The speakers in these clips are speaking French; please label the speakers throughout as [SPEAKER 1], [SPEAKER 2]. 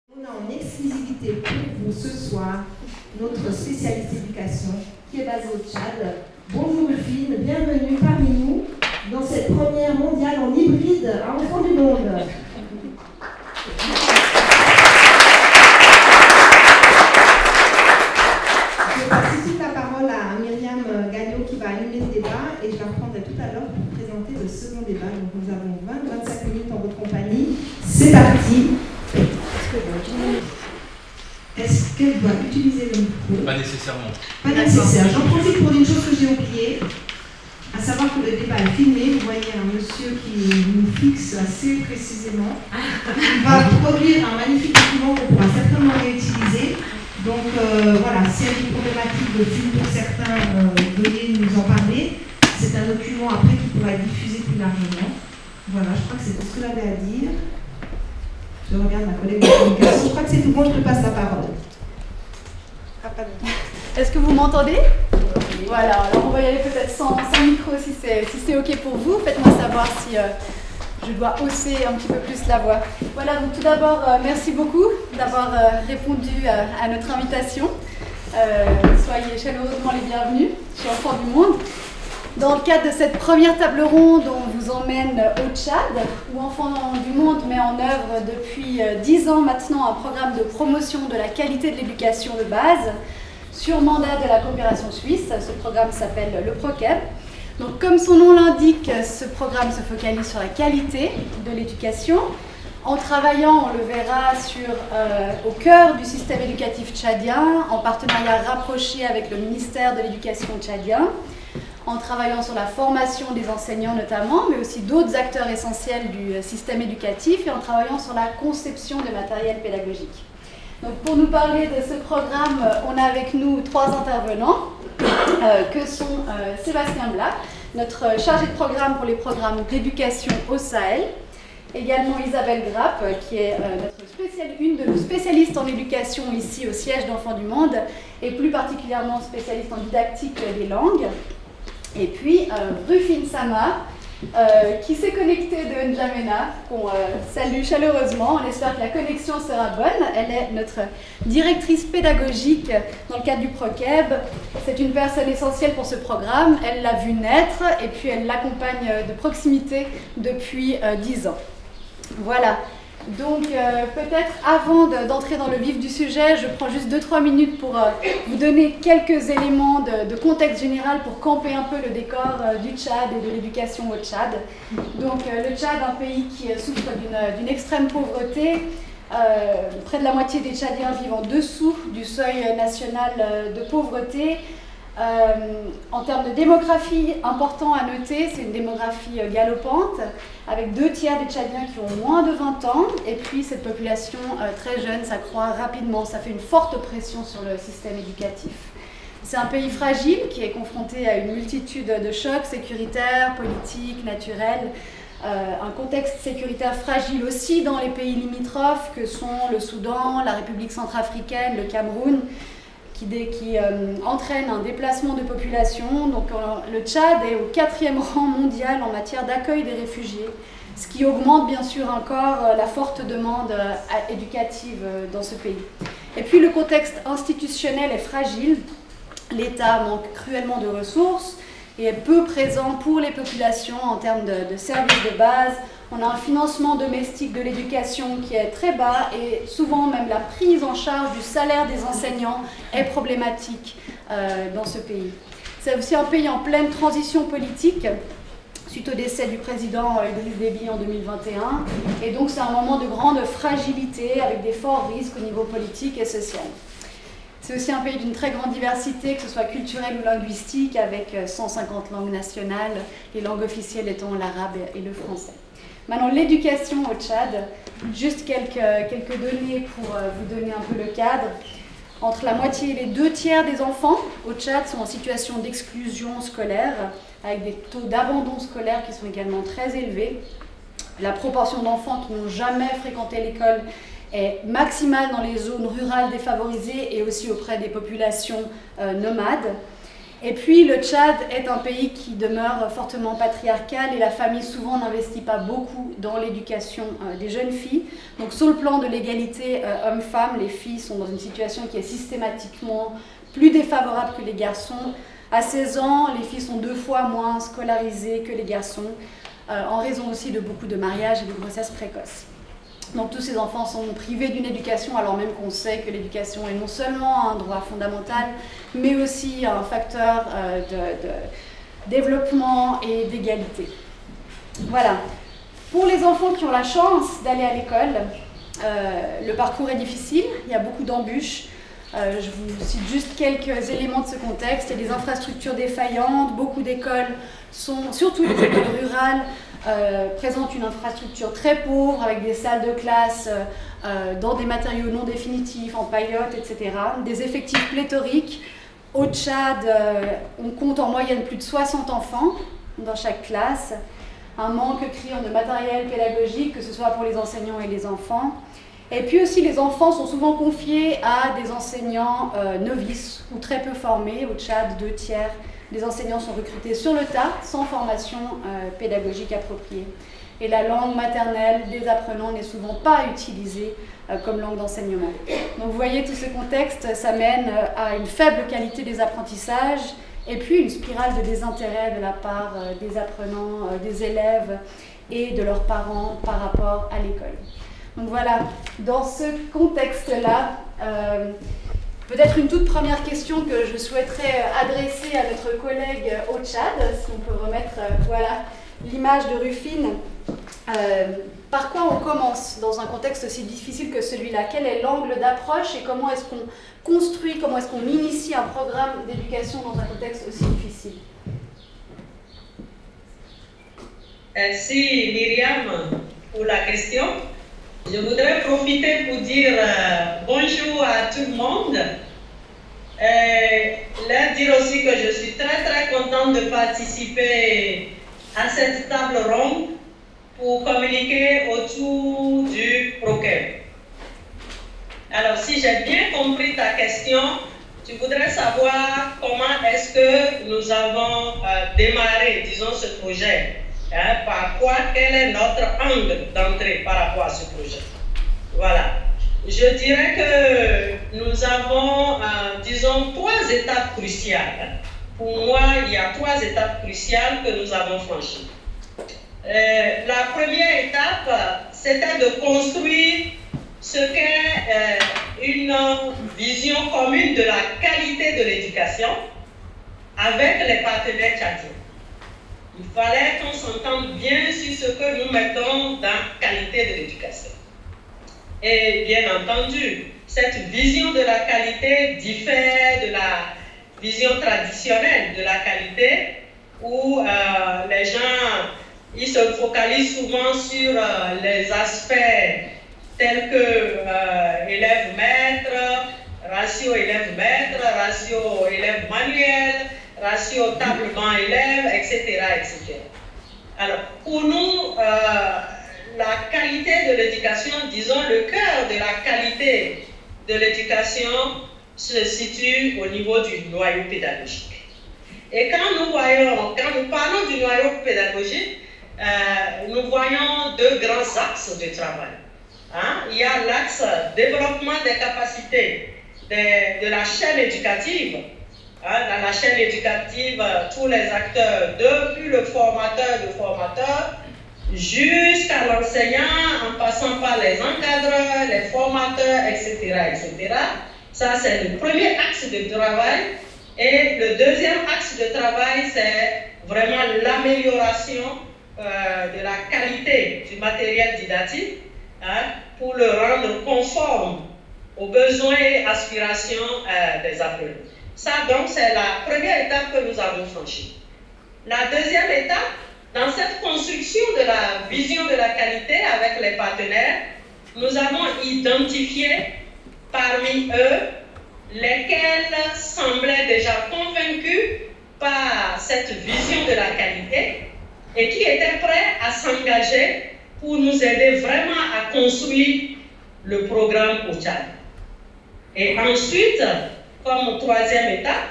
[SPEAKER 1] On a en exclusivité pour vous ce soir notre spécialiste éducation qui est basée au Tchad. Bonjour Rufine, bienvenue parmi nous dans cette première mondiale en hybride à Enfants du Monde. Je passe tout de suite la parole à Myriam Gagnon qui va animer le débat et je la reprendrai tout à l'heure pour présenter le second débat. Donc nous avons 20-25 minutes en votre compagnie. C'est parti. Est-ce qu'elle doit utiliser le micro?
[SPEAKER 2] Pas nécessairement.
[SPEAKER 1] Pas nécessaire. J'en profite pour une chose que j'ai oubliée, à savoir que le débat est filmé. Vous voyez un monsieur qui nous fixe assez précisément. Il va produire un magnifique document qu'on pourra certainement réutiliser. Donc voilà, s'il y a une problématique de film pour certains, veuillez nous en parler. C'est un document après qui pourra être diffusé plus largement. Voilà, je crois que c'est tout ce que j'avais à dire. Je regarde ma collègue de communication. Je crois que c'est tout bon, je te passe la parole.
[SPEAKER 3] Est-ce que vous m'entendez? Oui. Voilà, alors on va y aller peut-être sans micro si c'est OK pour vous. Faites-moi savoir si je dois hausser un petit peu plus la voix. Voilà, donc tout d'abord, merci beaucoup d'avoir répondu à notre invitation. Soyez chaleureusement les bienvenus chez Enfants du Monde. Dans le cadre de cette première table ronde, on vous emmène au Tchad, où Enfants du Monde met en œuvre depuis 10 ans maintenant un programme de promotion de la qualité de l'éducation de base sur mandat de la coopération suisse. Ce programme s'appelle le ProKeb. Donc, comme son nom l'indique, ce programme se focalise sur la qualité de l'éducation, en travaillant, on le verra, au cœur du système éducatif tchadien, en partenariat rapproché avec le ministère de l'Éducation tchadien, en travaillant sur la formation des enseignants notamment, mais aussi d'autres acteurs essentiels du système éducatif et en travaillant sur la conception de matériel pédagogique. Donc pour nous parler de ce programme, on a avec nous 3 intervenants, que sont Sébastien Black, notre chargé de programme pour les programmes d'éducation au Sahel, également Isabelle Grapp, qui est une de nos spécialistes en éducation ici au siège d'Enfants du Monde, et plus particulièrement spécialiste en didactique des langues. Et puis Rufine Sama, qui s'est connectée de N'Djamena, qu'on salue chaleureusement. On espère que la connexion sera bonne. Elle est notre directrice pédagogique dans le cadre du ProKeb. C'est une personne essentielle pour ce programme. Elle l'a vu naître et puis elle l'accompagne de proximité depuis 10 ans. Voilà. Donc peut-être avant d'entrer dans le vif du sujet, je prends juste 2-3 minutes pour vous donner quelques éléments de contexte général pour camper un peu le décor du Tchad et de l'éducation au Tchad. Donc le Tchad, un pays qui souffre d'une extrême pauvreté. Près de la moitié des Tchadiens vivent en dessous du seuil national de pauvreté. En termes de démographie, important à noter, c'est une démographie galopante, avec 2 tiers des Tchadiens qui ont moins de 20 ans, et puis cette population très jeune s'accroît rapidement, ça fait une forte pression sur le système éducatif. C'est un pays fragile qui est confronté à une multitude de chocs sécuritaires, politiques, naturels, un contexte sécuritaire fragile aussi dans les pays limitrophes que sont le Soudan, la République centrafricaine, le Cameroun, qui entraîne un déplacement de population. Donc le Tchad est au 4e rang mondial en matière d'accueil des réfugiés, ce qui augmente bien sûr encore la forte demande éducative dans ce pays. Et puis le contexte institutionnel est fragile, l'État manque cruellement de ressources et est peu présent pour les populations en termes de services de base. On a un financement domestique de l'éducation qui est très bas et souvent même la prise en charge du salaire des enseignants est problématique dans ce pays. C'est aussi un pays en pleine transition politique suite au décès du président Idriss Déby en 2021. Et donc c'est un moment de grande fragilité avec des forts risques au niveau politique et social. C'est aussi un pays d'une très grande diversité, que ce soit culturelle ou linguistique, avec 150 langues nationales, les langues officielles étant l'arabe et le français. Maintenant, l'éducation au Tchad, juste quelques données pour vous donner un peu le cadre. Entre la moitié et les 2 tiers des enfants au Tchad sont en situation d'exclusion scolaire, avec des taux d'abandon scolaire qui sont également très élevés. La proportion d'enfants qui n'ont jamais fréquenté l'école est maximale dans les zones rurales défavorisées et aussi auprès des populations nomades. Et puis le Tchad est un pays qui demeure fortement patriarcal et la famille souvent n'investit pas beaucoup dans l'éducation des jeunes filles. Donc sur le plan de l'égalité homme-femme, les filles sont dans une situation qui est systématiquement plus défavorable que les garçons. À 16 ans, les filles sont 2 fois moins scolarisées que les garçons, en raison aussi de beaucoup de mariages et de grossesses précoces. Donc tous ces enfants sont privés d'une éducation, alors même qu'on sait que l'éducation est non seulement un droit fondamental, mais aussi un facteur de développement et d'égalité. Voilà. Pour les enfants qui ont la chance d'aller à l'école, le parcours est difficile, il y a beaucoup d'embûches. Je vous cite juste quelques éléments de ce contexte. Il y a des infrastructures défaillantes, beaucoup d'écoles, surtout les écoles rurales, présentent une infrastructure très pauvre avec des salles de classe dans des matériaux non définitifs, en paillotes, etc. Des effectifs pléthoriques. Au Tchad, on compte en moyenne plus de 60 enfants dans chaque classe. Un manque criant de matériel pédagogique, que ce soit pour les enseignants et les enfants. Et puis aussi, les enfants sont souvent confiés à des enseignants novices ou très peu formés. Au Tchad, 2 tiers des enseignants sont recrutés sur le tas, sans formation pédagogique appropriée. Et la langue maternelle des apprenants n'est souvent pas utilisée comme langue d'enseignement. Donc vous voyez, tout ce contexte, ça mène à une faible qualité des apprentissages et puis une spirale de désintérêt de la part des apprenants, des élèves et de leurs parents par rapport à l'école. Donc voilà, dans ce contexte-là, peut-être une toute première question que je souhaiterais adresser à notre collègue au Tchad, si on peut remettre voilà, l'image de Rufine. Par quoi on commence dans un contexte aussi difficile que celui-là? Quel est l'angle d'approche et comment est-ce qu'on construit, comment est-ce qu'on initie un programme d'éducation dans un contexte aussi difficile?
[SPEAKER 2] Merci Myriam pour la question. Je voudrais profiter pour dire bonjour à tout le monde. Leur dire aussi que je suis très contente de participer à cette table ronde pour communiquer autour du PROCEP. Alors, si j'ai bien compris ta question, tu voudrais savoir comment est-ce que nous avons démarré, disons, ce projet. Par quoi, quel est notre angle d'entrée par rapport à ce projet? Voilà. Je dirais que nous avons, disons, 3 étapes cruciales. Pour moi, il y a 3 étapes cruciales que nous avons franchies. La première étape, c'était de construire ce qu'est une vision commune de la qualité de l'éducation avec les partenaires tchadiens. Il fallait qu'on s'entende bien sur ce que nous mettons dans qualité de l'éducation. Et bien entendu, cette vision de la qualité diffère de la vision traditionnelle de la qualité où les gens ils se focalisent souvent sur les aspects tels que élève-maître, ratio élève-maître, ratio élève-manuel, ratio table-banc-élève, etc., etc. Alors, pour nous, la qualité de l'éducation, disons le cœur de la qualité de l'éducation se situe au niveau du noyau pédagogique. Et quand nous parlons du noyau pédagogique, nous voyons 2 grands axes de travail. Il y a l'axe développement des capacités de la chaîne éducative. Dans la chaîne éducative, tous les acteurs, depuis le formateur jusqu'à l'enseignant, en passant par les encadreurs, les formateurs, etc., etc. Ça, c'est le premier axe de travail. Et le deuxième axe de travail, c'est vraiment l'amélioration de la qualité du matériel didactique pour le rendre conforme aux besoins et aspirations des apprenants. Ça, donc, c'est la première étape que nous avons franchie. La deuxième étape, dans cette construction de la vision de la qualité avec les partenaires, nous avons identifié parmi eux lesquels semblaient déjà convaincus par cette vision de la qualité et qui étaient prêts à s'engager pour nous aider vraiment à construire le programme au Tchad. Et ensuite, comme troisième étape,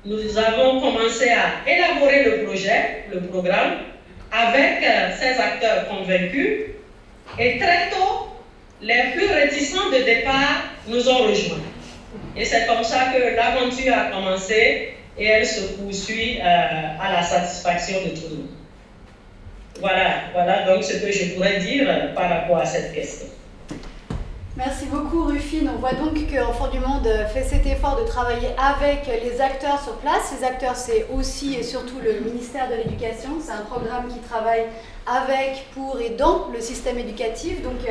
[SPEAKER 2] nous avons commencé à élaborer le projet, le programme, avec ces acteurs convaincus. Et très tôt, les plus réticents de départ nous ont rejoints. Et c'est comme ça que l'aventure a commencé et elle se poursuit à la satisfaction de tout le monde. Voilà donc ce que je pourrais dire par rapport à cette question.
[SPEAKER 3] Merci beaucoup Rufine. On voit donc qu'Enfants du Monde fait cet effort de travailler avec les acteurs sur place. Ces acteurs, c'est aussi et surtout le ministère de l'Éducation. C'est un programme qui travaille avec, pour et dans le système éducatif. Donc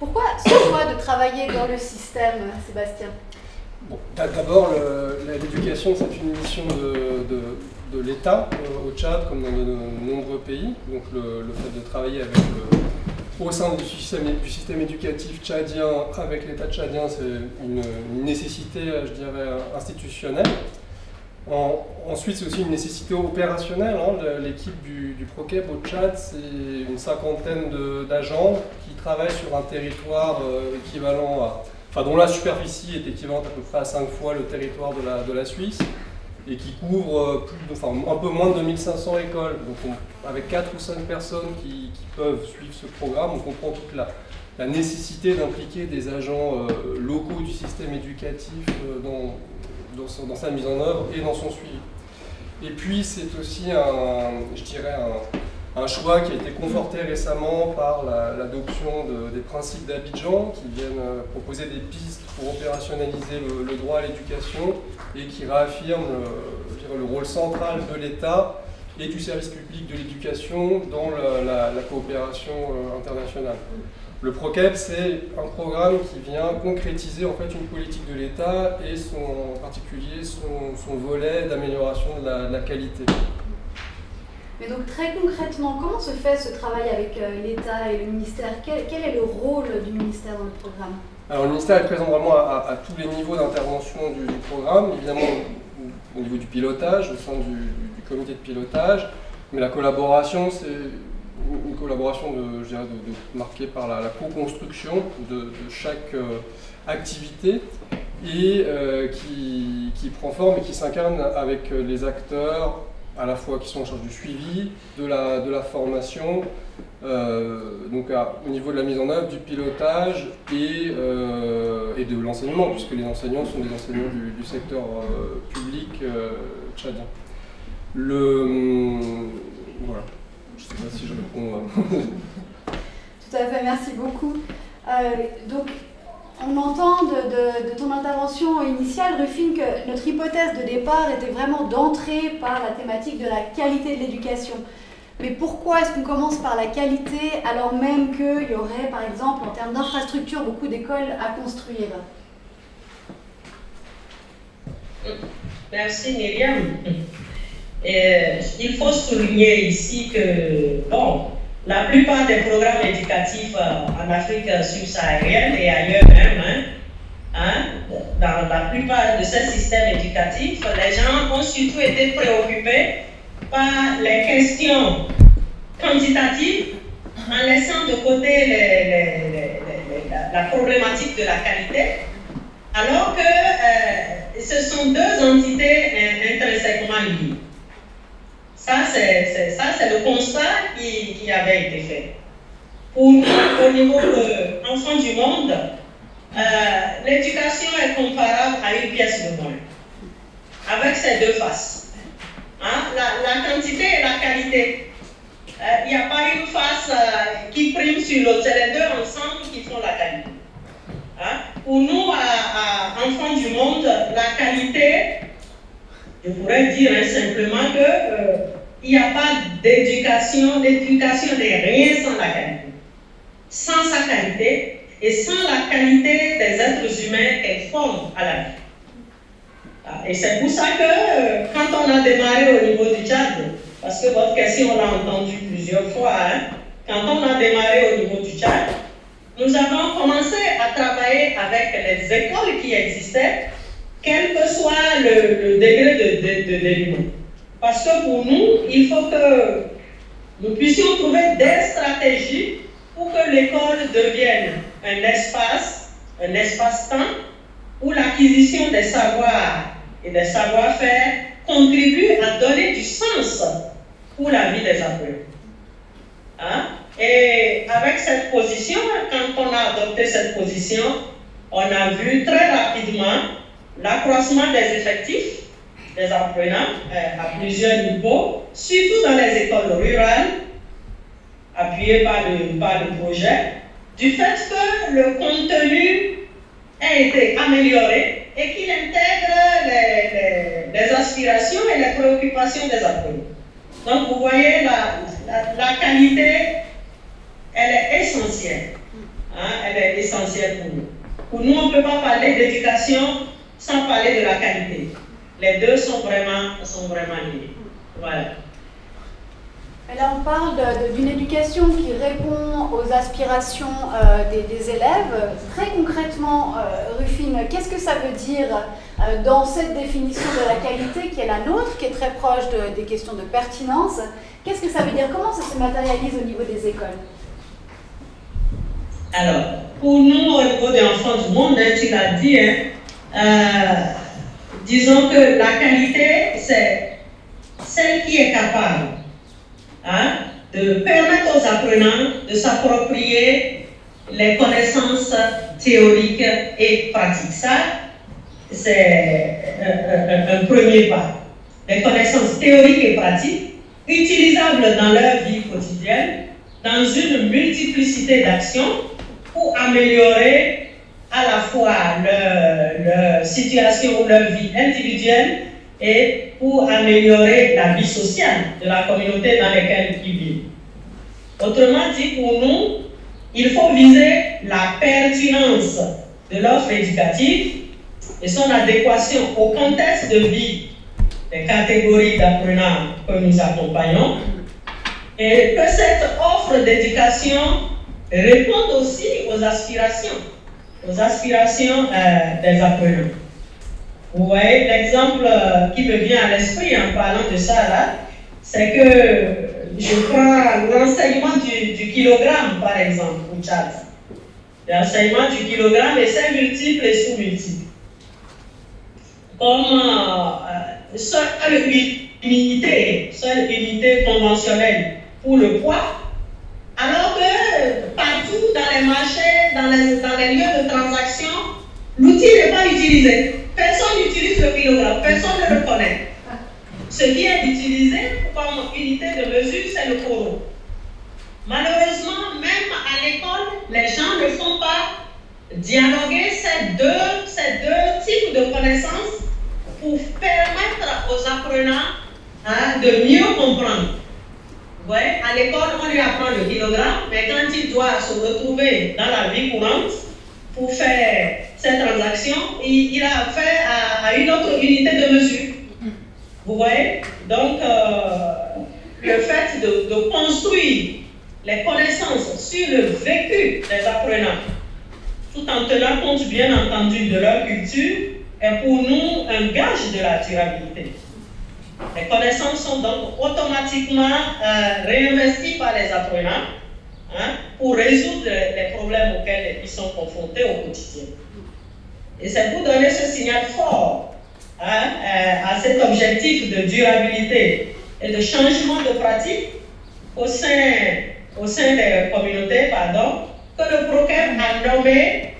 [SPEAKER 3] pourquoi ce choix de travailler dans le système, Sébastien?
[SPEAKER 4] Bon, d'abord, l'éducation, c'est une mission de l'État au Tchad, comme dans de nombreux pays. Donc le fait de travailler avec au sein du système éducatif tchadien, avec l'État tchadien, c'est une nécessité, je dirais, institutionnelle. Ensuite, c'est aussi une nécessité opérationnelle. Hein. L'équipe du ProKEP au Tchad, c'est une cinquantaine d'agents qui travaillent sur un territoire équivalent à... Enfin, dont la superficie est équivalente à peu près à 5 fois le territoire de la Suisse et qui couvre un peu moins de 2500 écoles. Donc avec 4 ou 5 personnes qui peuvent suivre ce programme, on comprend toute la nécessité d'impliquer des agents locaux du système éducatif dans sa mise en œuvre et dans son suivi. Et puis c'est aussi un choix qui a été conforté récemment par l'adoption des principes d'Abidjan qui viennent proposer des pistes pour opérationnaliser le droit à l'éducation et qui réaffirment le rôle central de l'État et du service public de l'éducation dans la coopération internationale. Le ProKEP, c'est un programme qui vient concrétiser en fait une politique de l'État et en particulier son volet d'amélioration de la qualité.
[SPEAKER 3] Mais donc très concrètement, comment se fait ce travail avec l'État et le ministère? Quel est le rôle du ministère dans le programme?
[SPEAKER 4] Alors le ministère est présent vraiment à tous les niveaux d'intervention du programme, évidemment au niveau du pilotage, au sein du comité de pilotage, mais la collaboration, c'est une collaboration marquée par la co-construction de chaque activité et qui prend forme et qui s'incarne avec les acteurs à la fois qui sont en charge du suivi, de la formation, donc au niveau de la mise en œuvre, du pilotage et de l'enseignement, puisque les enseignants sont des enseignants du secteur public tchadien. Voilà, je ne sais pas si je réponds.
[SPEAKER 3] Tout à fait, merci beaucoup. Donc, on entend de ton intervention initiale, Rufine, que notre hypothèse de départ était vraiment d'entrer par la thématique de la qualité de l'éducation. Mais pourquoi est-ce qu'on commence par la qualité alors même qu'il y aurait, par exemple, en termes d'infrastructures, beaucoup d'écoles à construire?
[SPEAKER 2] Merci Myriam. Il faut souligner ici que, la plupart des programmes éducatifs en Afrique subsaharienne et ailleurs même, dans la plupart de ces systèmes éducatifs, les gens ont surtout été préoccupés par les questions quantitatives en laissant de côté la problématique de la qualité, alors que ce sont deux entités intrinsèquement liées. Ça, c'est le constat qui avait été fait. Au niveau de l'enfant du monde, l'éducation est comparable à une pièce de monnaie, avec ses deux faces. La quantité et la qualité. Il n'y a pas une face qui prime sur l'autre, c'est les deux ensemble qui font la qualité. Pour nous, à Enfants du Monde, la qualité, je pourrais dire simplement qu'il n'y a pas d'éducation, l'éducation n'est rien sans la qualité. Sans sa qualité et sans la qualité des êtres humains qu'elle forme à la vie. Et c'est pour ça que quand on a démarré au niveau du Tchad, parce que votre question on l'a entendue plusieurs fois, quand on a démarré au niveau du Tchad, nous avons commencé à travailler avec les écoles qui existaient, quel que soit le degré de développement. Parce que pour nous, il faut que nous puissions trouver des stratégies pour que l'école devienne un espace-temps où l'acquisition des savoirs et des savoir-faire contribue à donner du sens pour la vie des apprenants. Hein? Et avec cette position, quand on a adopté cette position, on a vu très rapidement l'accroissement des effectifs des apprenants à plusieurs niveaux, surtout dans les écoles rurales, appuyées par le projet, du fait que le contenu a été amélioré et qu'il intègre les aspirations et les préoccupations des apprenants. Donc vous voyez, la qualité, elle est essentielle. Hein, elle est essentielle pour nous. Pour nous, on ne peut pas parler d'éducation sans parler de la qualité. Les deux sont vraiment liés. Voilà.
[SPEAKER 3] Et là, on parle d'une éducation qui répond aux aspirations des élèves. Très concrètement, Rufine, qu'est-ce que ça veut dire dans cette définition de la qualité qui est la nôtre, qui est très proche des questions de pertinence? Qu'est-ce que ça veut dire? Comment ça se matérialise au niveau des écoles?
[SPEAKER 2] Alors, pour nous, au niveau des enfants du monde, tu l'as dit, disons que la qualité, c'est celle qui est capable de permettre aux apprenants de s'approprier les connaissances théoriques et pratiques. Ça, c'est un premier pas. Les connaissances théoriques et pratiques utilisables dans leur vie quotidienne, dans une multiplicité d'actions pour améliorer à la fois leur situation ou leur vie individuelle et pour améliorer la vie sociale de la communauté dans laquelle ils vivent. Autrement dit, pour nous, il faut viser la pertinence de l'offre éducative et son adéquation au contexte de vie des catégories d'apprenants que nous accompagnons, et que cette offre d'éducation réponde aussi aux aspirations des apprenants. Vous voyez, l'exemple qui me vient à l'esprit en parlant de ça là, c'est que je prends l'enseignement du kilogramme par exemple au Tchad. L'enseignement du kilogramme et c'est multiple et sous-multiple. Comme seule unité conventionnelle pour le poids, alors que partout dans les marchés, dans les lieux de transaction, l'outil n'est pas utilisé. Personne n'utilise le kilogramme, personne ne le connaît. Ce qui est utilisé comme unité de mesure, c'est le koro. Malheureusement, même à l'école, les gens ne font pas dialoguer ces deux types de connaissances pour permettre aux apprenants de mieux comprendre. Vous voyez, à l'école, on lui apprend le kilogramme, mais quand il doit se retrouver dans la vie courante pour faire cette transaction, il a affaire à une autre unité de mesure. Vous voyez? Donc, le fait de construire les connaissances sur le vécu des apprenants, tout en tenant compte, bien entendu, de leur culture, est pour nous un gage de la durabilité. Les connaissances sont donc automatiquement réinvesties par les apprenants pour résoudre les problèmes auxquels ils sont confrontés au quotidien. Et c'est pour donner ce signal fort à cet objectif de durabilité et de changement de pratique au sein des communautés, que le PROCEV a nommé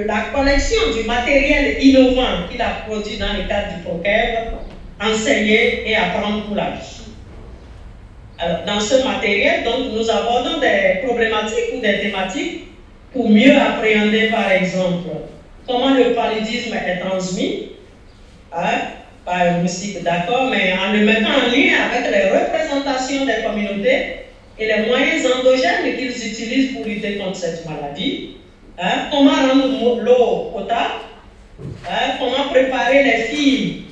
[SPEAKER 2] la collection du matériel innovant qu'il a produit dans le cadre du PROCEV, enseigner et apprendre pour la vie. Alors, dans ce matériel, donc, nous abordons des problématiques ou des thématiques pour mieux appréhender, par exemple, comment le paludisme est transmis, par un moustique, d'accord, mais en le mettant en lien avec les représentations des communautés et les moyens endogènes qu'ils utilisent pour lutter contre cette maladie. Comment rendre l'eau potable, comment préparer les filles,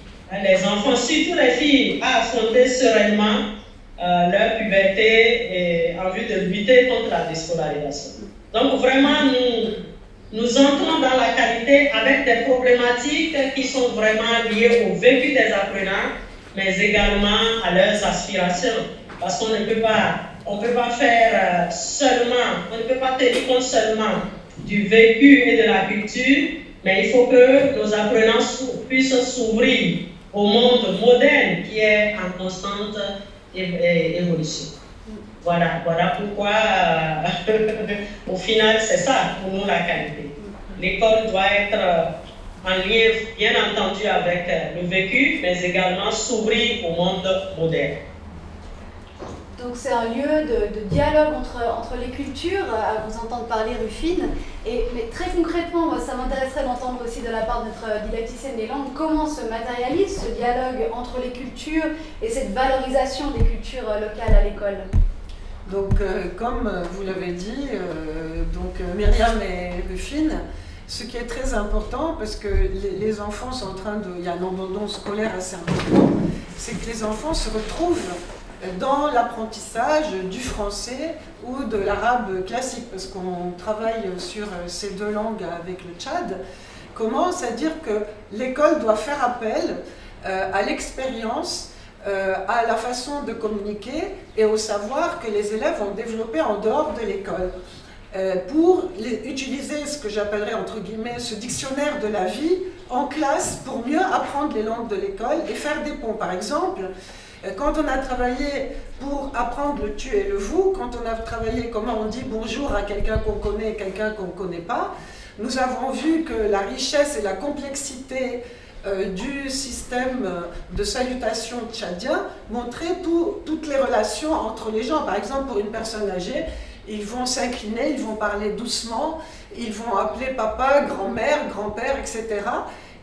[SPEAKER 2] les enfants, surtout les filles, à affronter sereinement leur puberté et en vue de lutter contre la déscolarisation. Donc vraiment, nous entrons dans la qualité avec des problématiques qui sont vraiment liées au vécu des apprenants, mais également à leurs aspirations. Parce qu'on ne peut pas faire seulement, on ne peut pas tenir compte seulement du vécu et de la culture, mais il faut que nos apprenants puissent s'ouvrir au monde moderne qui est en constante évolution. Voilà pourquoi, au final, c'est ça pour nous la qualité. L'école doit être en lien, bien entendu, avec le vécu, mais également s'ouvrir au monde moderne.
[SPEAKER 3] Donc c'est un lieu de dialogue entre les cultures, à vous entendre parler, Rufine. Mais très concrètement, moi, ça m'intéresserait d'entendre aussi de la part de notre didacticienne des langues comment se matérialise ce dialogue entre les cultures et cette valorisation des cultures locales à l'école.
[SPEAKER 5] Donc, comme vous l'avez dit, Myriam et Rufine, ce qui est très important, parce que les enfants sont en train de... Il y a un abandon scolaire assez important, c'est que les enfants se retrouvent dans l'apprentissage du français ou de l'arabe classique, parce qu'on travaille sur ces deux langues avec le Tchad, commence à dire que l'école doit faire appel à l'expérience, à la façon de communiquer et au savoir que les élèves ont développé en dehors de l'école. Pour utiliser ce que j'appellerais entre guillemets ce dictionnaire de la vie en classe pour mieux apprendre les langues de l'école et faire des ponts. Par exemple, quand on a travaillé pour apprendre le tu et le vous, quand on a travaillé comment on dit bonjour à quelqu'un qu'on connaît et quelqu'un qu'on ne connaît pas, nous avons vu que la richesse et la complexité du système de salutation tchadien montraient toutes les relations entre les gens. Par exemple, pour une personne âgée, ils vont s'incliner, ils vont parler doucement, ils vont appeler papa, grand-mère, grand-père, etc.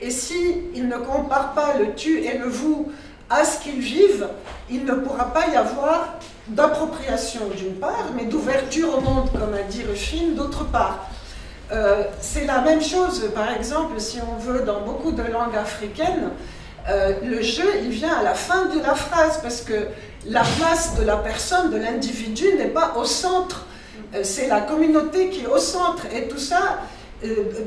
[SPEAKER 5] Et s'ils ne comparent pas le tu et le vous à ce qu'ils vivent, il ne pourra pas y avoir d'appropriation d'une part, mais d'ouverture au monde, comme a dit Rufine, d'autre part. C'est la même chose, par exemple, si on veut, dans beaucoup de langues africaines, le jeu, il vient à la fin de la phrase, parce que la place de la personne, de l'individu, n'est pas au centre. C'est la communauté qui est au centre. Et tout ça,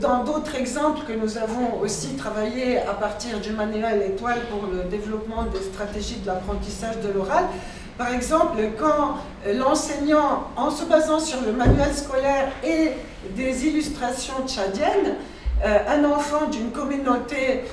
[SPEAKER 5] dans d'autres exemples que nous avons aussi travaillé à partir du manuel Étoile pour le développement des stratégies de l'apprentissage de l'oral, par exemple, quand l'enseignant, en se basant sur le manuel scolaire et des illustrations tchadiennes, un enfant d'une communauté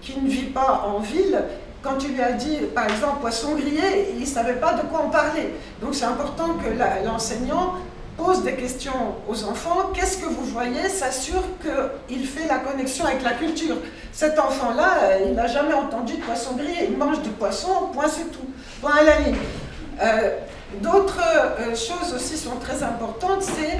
[SPEAKER 5] qui ne vit pas en ville, quand tu lui as dit, par exemple, poisson grillé, il ne savait pas de quoi on parlait. Donc c'est important que l'enseignant pose des questions aux enfants. Qu'est-ce que vous voyez? S'assure qu'il fait la connexion avec la culture. Cet enfant-là, il n'a jamais entendu de poisson grillé. Il mange du poisson, point, c'est tout. Point à la ligne. D'autres choses aussi sont très importantes, c'est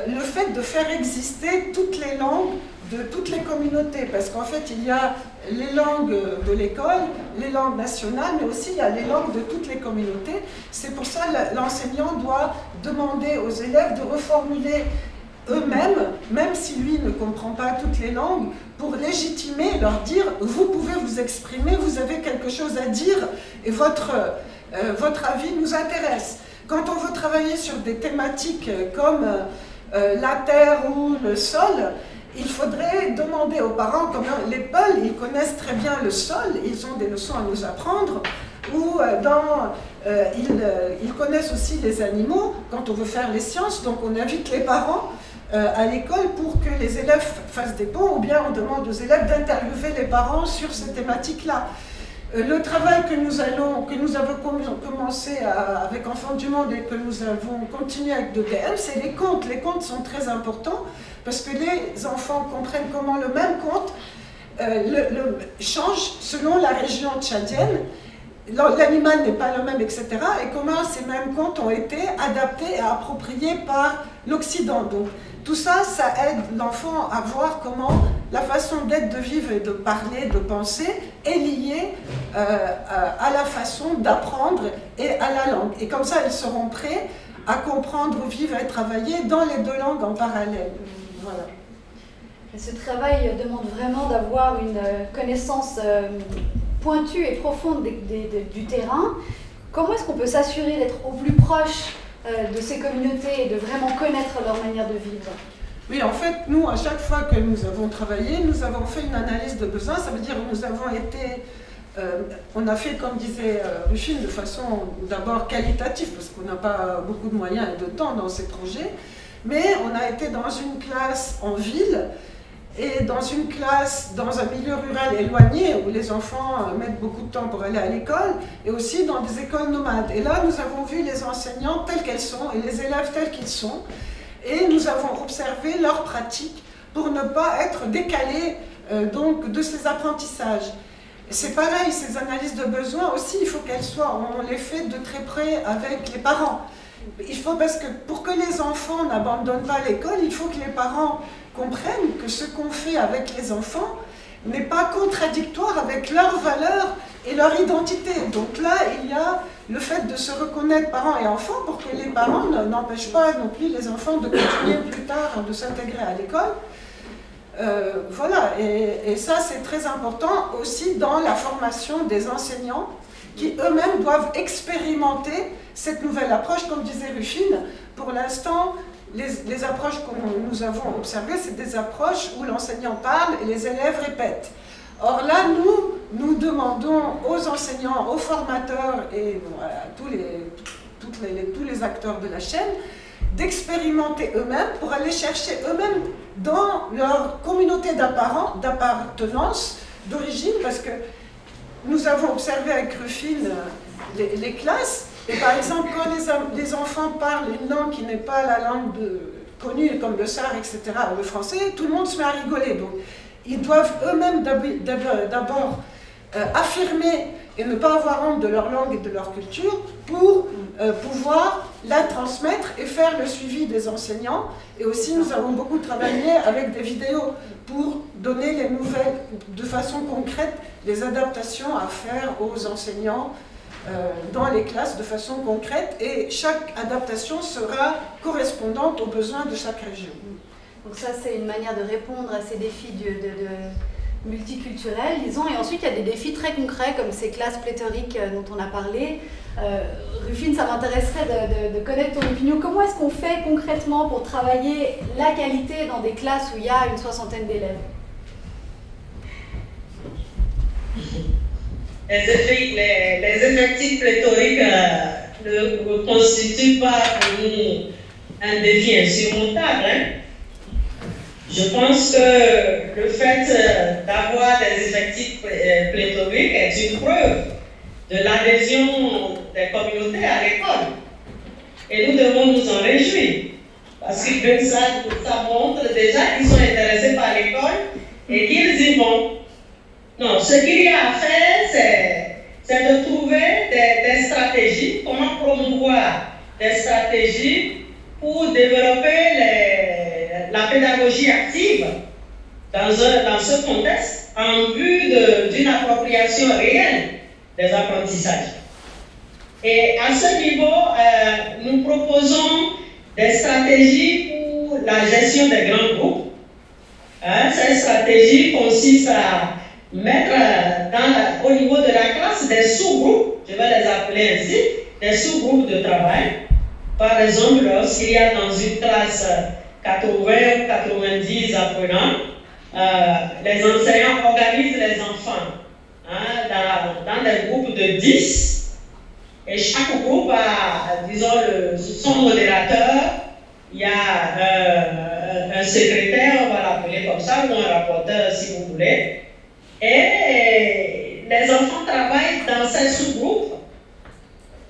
[SPEAKER 5] le fait de faire exister toutes les langues de toutes les communautés, parce qu'en fait il y a les langues de l'école, les langues nationales, mais aussi il y a les langues de toutes les communautés. C'est pour ça que l'enseignant doit demander aux élèves de reformuler eux-mêmes, même si lui ne comprend pas toutes les langues, pour légitimer, leur dire « vous pouvez vous exprimer, vous avez quelque chose à dire et votre avis nous intéresse ». Quand on veut travailler sur des thématiques comme la terre ou le sol, il faudrait demander aux parents, comme les Peuls, ils connaissent très bien le sol, ils ont des leçons à nous apprendre, ou ils connaissent aussi les animaux quand on veut faire les sciences, donc on invite les parents à l'école pour que les élèves fassent des ponts, ou bien on demande aux élèves d'interviewer les parents sur ces thématiques-là. Le travail que nous avons commencé avec Enfants du Monde et que nous avons continué avec DDM, c'est les contes. Les contes sont très importants parce que les enfants comprennent comment le même conte change selon la région tchadienne. L'animal n'est pas le même, etc. Et comment ces mêmes contes ont été adaptés et appropriés par l'Occident. Donc tout ça, ça aide l'enfant à voir comment la façon d'être, de vivre et de parler, de penser est liée à la façon d'apprendre et à la langue. Et comme ça, ils seront prêts à comprendre, vivre et travailler dans les deux langues en parallèle. Voilà.
[SPEAKER 3] Et ce travail demande vraiment d'avoir une connaissance pointue et profonde du terrain. Comment est-ce qu'on peut s'assurer d'être au plus proche de ces communautés et de vraiment connaître leur manière de vivre?
[SPEAKER 5] Oui, en fait, nous, à chaque fois que nous avons travaillé, nous avons fait une analyse de besoin. Ça veut dire que nous avons été... on a fait, comme disait Rufine, de façon d'abord qualitative, parce qu'on n'a pas beaucoup de moyens et de temps dans ces projets, mais on a été dans une classe en ville Et dans une classe, dans un milieu rural éloigné, où les enfants mettent beaucoup de temps pour aller à l'école, et aussi dans des écoles nomades. Et là, nous avons vu les enseignants tels qu'elles sont, et les élèves tels qu'ils sont, et nous avons observé leurs pratiques pour ne pas être décalés donc, de ces apprentissages. C'est pareil, ces analyses de besoins aussi, il faut qu'elles soient, on les fait de très près avec les parents. Il faut, parce que pour que les enfants n'abandonnent pas l'école, il faut que les parents comprennent que ce qu'on fait avec les enfants n'est pas contradictoire avec leurs valeurs et leur identité. Donc là, il y a le fait de se reconnaître parents et enfants pour que les parents n'empêchent pas non plus les enfants de continuer plus tard de s'intégrer à l'école. Voilà, et ça c'est très important aussi dans la formation des enseignants qui eux-mêmes doivent expérimenter cette nouvelle approche, comme disait Rufine. Pour l'instant, les approches que nous avons observées, c'est des approches où l'enseignant parle et les élèves répètent. Or là, nous demandons aux enseignants, aux formateurs et bon, à tous les acteurs de la chaîne d'expérimenter eux-mêmes pour aller chercher eux-mêmes dans leur communauté d'appartenance, d'origine, parce que nous avons observé avec Rufine les classes, et par exemple, quand les enfants parlent une langue qui n'est pas la langue connue, comme le sarre, etc., ou le français, tout le monde se met à rigoler. Donc, ils doivent eux-mêmes d'abord affirmer et ne pas avoir honte de leur langue et de leur culture pour pouvoir la transmettre et faire le suivi des enseignants. Et aussi, nous avons beaucoup travaillé avec des vidéos pour donner les nouvelles, de façon concrète, les adaptations à faire aux enseignants dans les classes de façon concrète, et chaque adaptation sera correspondante aux besoins de chaque région.
[SPEAKER 3] Donc ça, c'est une manière de répondre à ces défis multiculturels, disons. Et ensuite, il y a des défis très concrets, comme ces classes pléthoriques dont on a parlé. Rufine, ça m'intéresserait de connaître ton opinion. Comment est-ce qu'on fait concrètement pour travailler la qualité dans des classes où il y a une 60aine d'élèves?
[SPEAKER 2] Les effectifs pléthoriques ne constituent pas pour nous un défi insurmontable. Hein. Je pense que le fait d'avoir des effectifs pléthoriques est une preuve de l'adhésion des communautés à l'école. Et nous devons nous en réjouir. Parce que ça montre déjà qu'ils sont intéressés par l'école et qu'ils y vont. Non, ce qu'il y a à faire, c'est de trouver des stratégies, comment promouvoir des stratégies pour développer la pédagogie active dans ce contexte en vue d'une appropriation réelle des apprentissages. Et à ce niveau, nous proposons des stratégies pour la gestion des grands groupes. Ces stratégies consistent à mettre au niveau de la classe des sous-groupes, je vais les appeler ainsi, des sous-groupes de travail. Par exemple, lorsqu'il y a dans une classe 80 ou 90 apprenants, les enseignants organisent les enfants dans des groupes de 10, et chaque groupe a, disons, son modérateur, il y a un secrétaire, on va l'appeler comme ça, ou un rapporteur si vous voulez. Et les enfants travaillent dans ces sous-groupes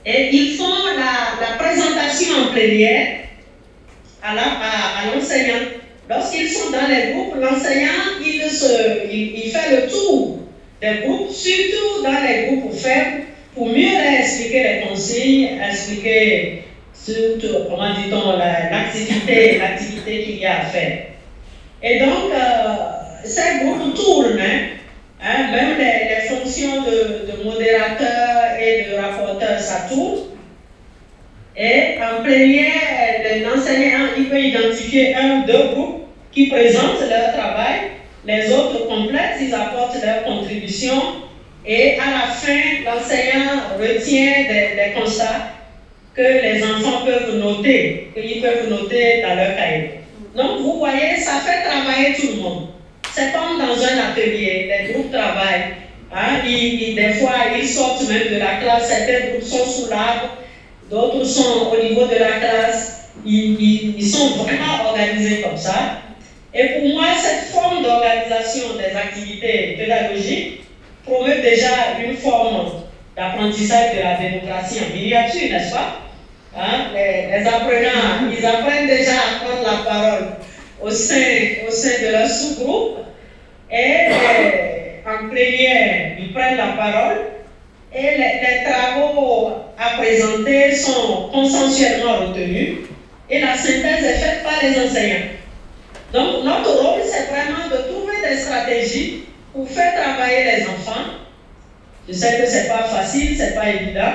[SPEAKER 2] et ils font la présentation en plénière à l'enseignant. Lorsqu'ils sont dans les groupes, l'enseignant il fait le tour des groupes, surtout dans les groupes faibles, pour mieux leur expliquer les consignes, expliquer surtout, comment dit-on, l'activité qu'il y a à faire. Et donc, ces groupes tournent. Même les fonctions de modérateur et de rapporteur, ça tourne. Et en plénière, l'enseignant il peut identifier un ou deux groupes qui présentent leur travail, les autres complètent, ils apportent leur contribution, et à la fin, l'enseignant retient des constats que les enfants peuvent noter, qu'ils peuvent noter dans leur cahier. Donc vous voyez, ça fait travailler tout le monde. C'est comme dans un atelier, les groupes travaillent. Des fois, ils sortent même de la classe, certains groupes sont sous l'arbre, d'autres sont au niveau de la classe. Ils sont vraiment organisés comme ça. Et pour moi, cette forme d'organisation des activités pédagogiques promeut déjà une forme d'apprentissage de la démocratie en miniature, n'est-ce pas? Hein? Les apprenants, ils apprennent déjà à prendre la parole au sein de leur sous-groupe et en plénière, ils prennent la parole et les travaux à présenter sont consensuellement retenus et la synthèse est faite par les enseignants. Donc notre rôle, c'est vraiment de trouver des stratégies pour faire travailler les enfants. Je sais que ce n'est pas facile, ce n'est pas évident,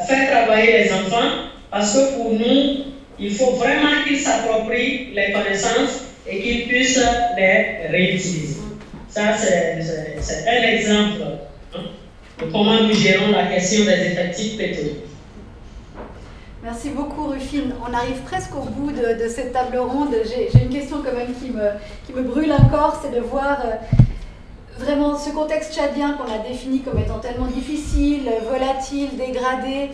[SPEAKER 2] faire travailler les enfants parce que pour nous, il faut vraiment qu'ils s'approprient les connaissances et qu'ils puissent les réutiliser. Ça, c'est un exemple de comment nous gérons la question des effectifs pédagogiques.
[SPEAKER 3] Merci beaucoup Rufine. On arrive presque au bout de cette table ronde. J'ai une question quand même qui me brûle encore, c'est de voir vraiment ce contexte tchadien qu'on a défini comme étant tellement difficile, volatile, dégradé,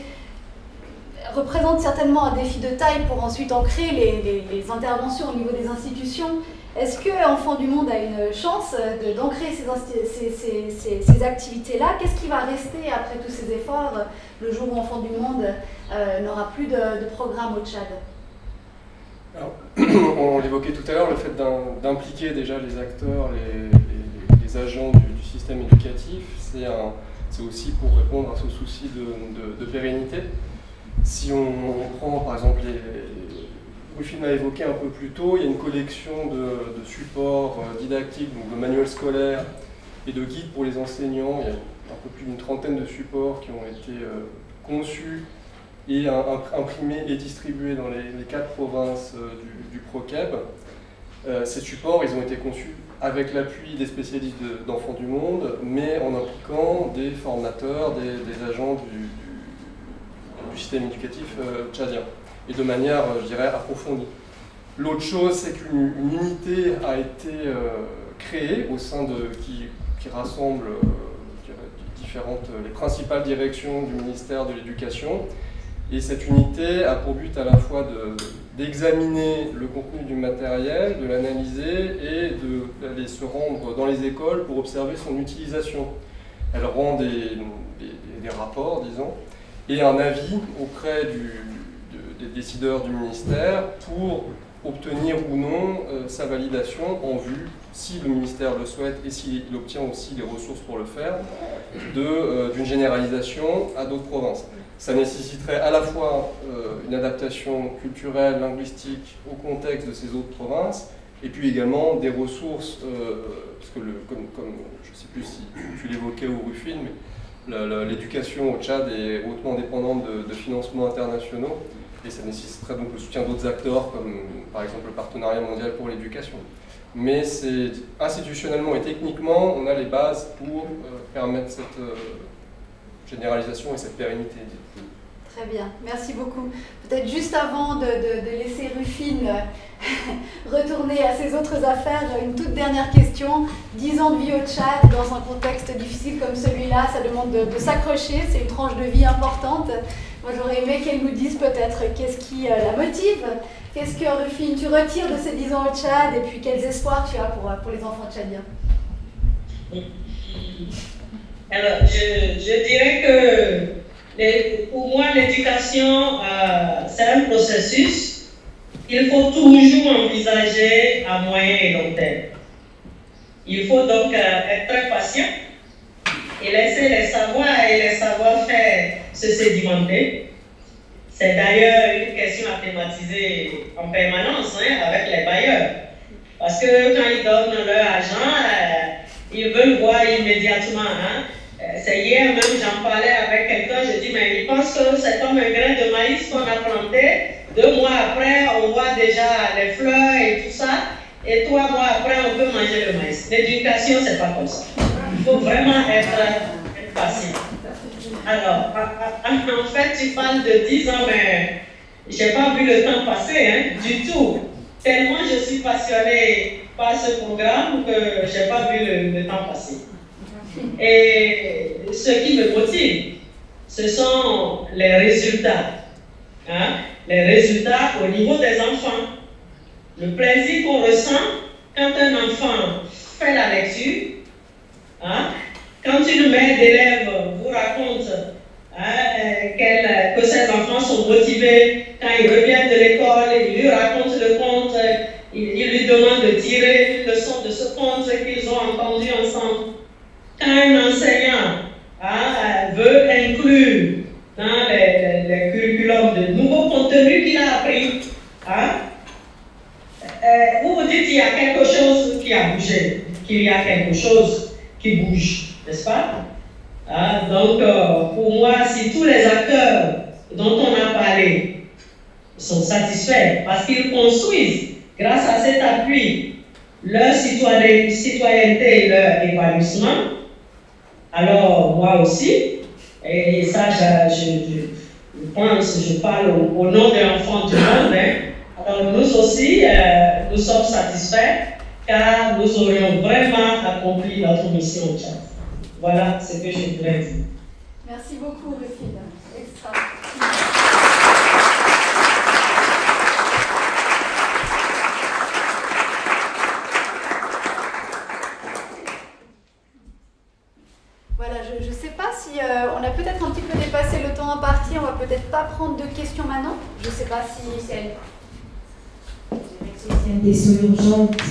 [SPEAKER 3] représente certainement un défi de taille pour ensuite ancrer les interventions au niveau des institutions. Est-ce que Enfants du Monde a une chance d'ancrer ces activités-là? Qu'est-ce qui va rester après tous ces efforts le jour où Enfants du Monde n'aura plus de programme au Tchad?
[SPEAKER 4] Alors, on l'évoquait tout à l'heure, le fait d'impliquer déjà les acteurs, les agents du système éducatif, c'est aussi pour répondre à ce souci de pérennité. Si on prend par exemple Rufine a évoqué un peu plus tôt, il y a une collection de supports didactiques, donc de manuels scolaires et de guides pour les enseignants. Il y a un peu plus d'une trentaine de supports qui ont été conçus et imprimés et distribués dans les 4 provinces du PROKEB. Ces supports, ils ont été conçus avec l'appui des spécialistes d'Enfants du Monde, mais en impliquant des formateurs, des agents du système éducatif tchadien, et de manière, je dirais, approfondie. L'autre chose, c'est qu'une unité a été créée au sein qui rassemble les principales directions du ministère de l'Éducation, et cette unité a pour but à la fois d'examiner le contenu du matériel, de l'analyser et d'aller se rendre dans les écoles pour observer son utilisation. Elle rend des rapports, disons, et un avis auprès des décideurs du ministère pour obtenir ou non sa validation en vue, si le ministère le souhaite et s'il obtient aussi les ressources pour le faire, d'une généralisation à d'autres provinces. Ça nécessiterait à la fois une adaptation culturelle, linguistique au contexte de ces autres provinces, et puis également des ressources, parce que comme je ne sais plus si tu l'évoquais ou Rufine, mais l'éducation au Tchad est hautement dépendante de financements internationaux, et ça nécessiterait donc le soutien d'autres acteurs, comme par exemple le Partenariat mondial pour l'éducation. Mais c'est institutionnellement et techniquement, on a les bases pour permettre cette généralisation et cette pérennité.
[SPEAKER 3] Très bien, merci beaucoup. Peut-être juste avant de laisser Rufine retourner à ses autres affaires, une toute dernière question. 10 ans de vie au Tchad, dans un contexte difficile comme celui-là, ça demande de s'accrocher, c'est une tranche de vie importante. Moi j'aurais aimé qu'elle nous dise peut-être qu'est-ce qui la motive. Qu'est-ce que Rufine, tu retires de ces 10 ans au Tchad, et puis quels espoirs tu as pour les enfants tchadiens?
[SPEAKER 2] Alors, je dirais que pour moi, l'éducation, c'est un processus. Il faut toujours envisager à moyen et long terme. Il faut donc être très patient et laisser les savoirs et les savoir-faire se sédimenter. C'est d'ailleurs une question à thématiser en permanence avec les bailleurs. Parce que quand ils donnent leur argent, ils veulent voir immédiatement. C'est hier même, j'en parlais avec quelqu'un, je dis, mais ils pensent que c'est comme un grain de maïs qu'on a planté. 2 mois après, on voit déjà les fleurs et tout ça. Et 3 mois après, on peut manger le maïs. L'éducation, c'est pas comme ça. Il faut vraiment être patient. Alors, en fait, tu parles de 10 ans, mais je n'ai pas vu le temps passer, du tout. Tellement je suis passionnée par ce programme que je n'ai pas vu le temps passer. Et ce qui me motive, ce sont les résultats. Les résultats au niveau des enfants. le plaisir qu'on ressent quand un enfant fait la lecture, hein, quand une mère d'élèves vous raconte que ses enfants sont motivés, quand ils reviennent de l'école, ils lui racontent le conte, ils lui demandent de tirer une leçon de ce conte qu'ils ont entendu ensemble. Quand un enseignant veut inclure dans les curriculums de nouveaux contenus qu'il a appris, vous vous dites qu'il y a quelque chose qui a bougé, qu'il y a quelque chose qui bouge, n'est-ce pas? Donc, pour moi, si tous les acteurs dont on a parlé sont satisfaits parce qu'ils construisent, grâce à cet appui, leur citoyenneté et leur épanouissement, alors moi aussi, et ça, je pense, je parle au nom des enfants du monde, alors nous aussi, nous sommes satisfaits car nous aurions vraiment accompli notre mission au Tchad. Voilà ce que je voulais dire.
[SPEAKER 3] Merci beaucoup, Rufine. Extra. Voilà, je ne sais pas si on a peut-être un petit peu dépassé le temps imparti. On va peut-être pas prendre de questions maintenant. Je ne sais pas si c'est
[SPEAKER 1] une question urgente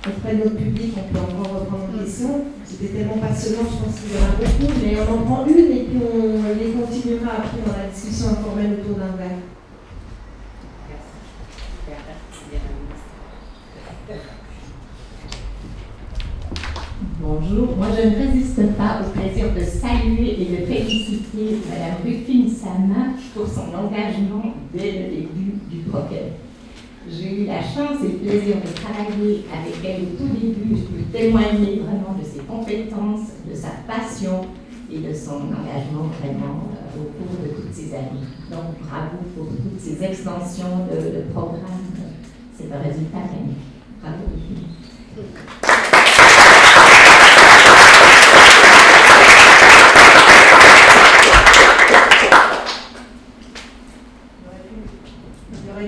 [SPEAKER 1] auprès de notre public. On peut encore reprendre une question. C'était tellement passionnant, je pense qu'il y en a beaucoup, mais on en prend une et puis on les continuera après dans la discussion informelle autour d'un verre.
[SPEAKER 6] Bonjour, moi je ne résiste pas au plaisir de saluer et de féliciter Mme Rufine Sama pour son engagement dès le début du projet. J'ai eu la chance et le plaisir de travailler avec elle au tout début. Je peux témoigner vraiment de ses compétences, de sa passion et de son engagement vraiment au cours de toutes ces années. Donc bravo pour toutes ces extensions de programmes. C'est un résultat magnifique. Bravo Rufine.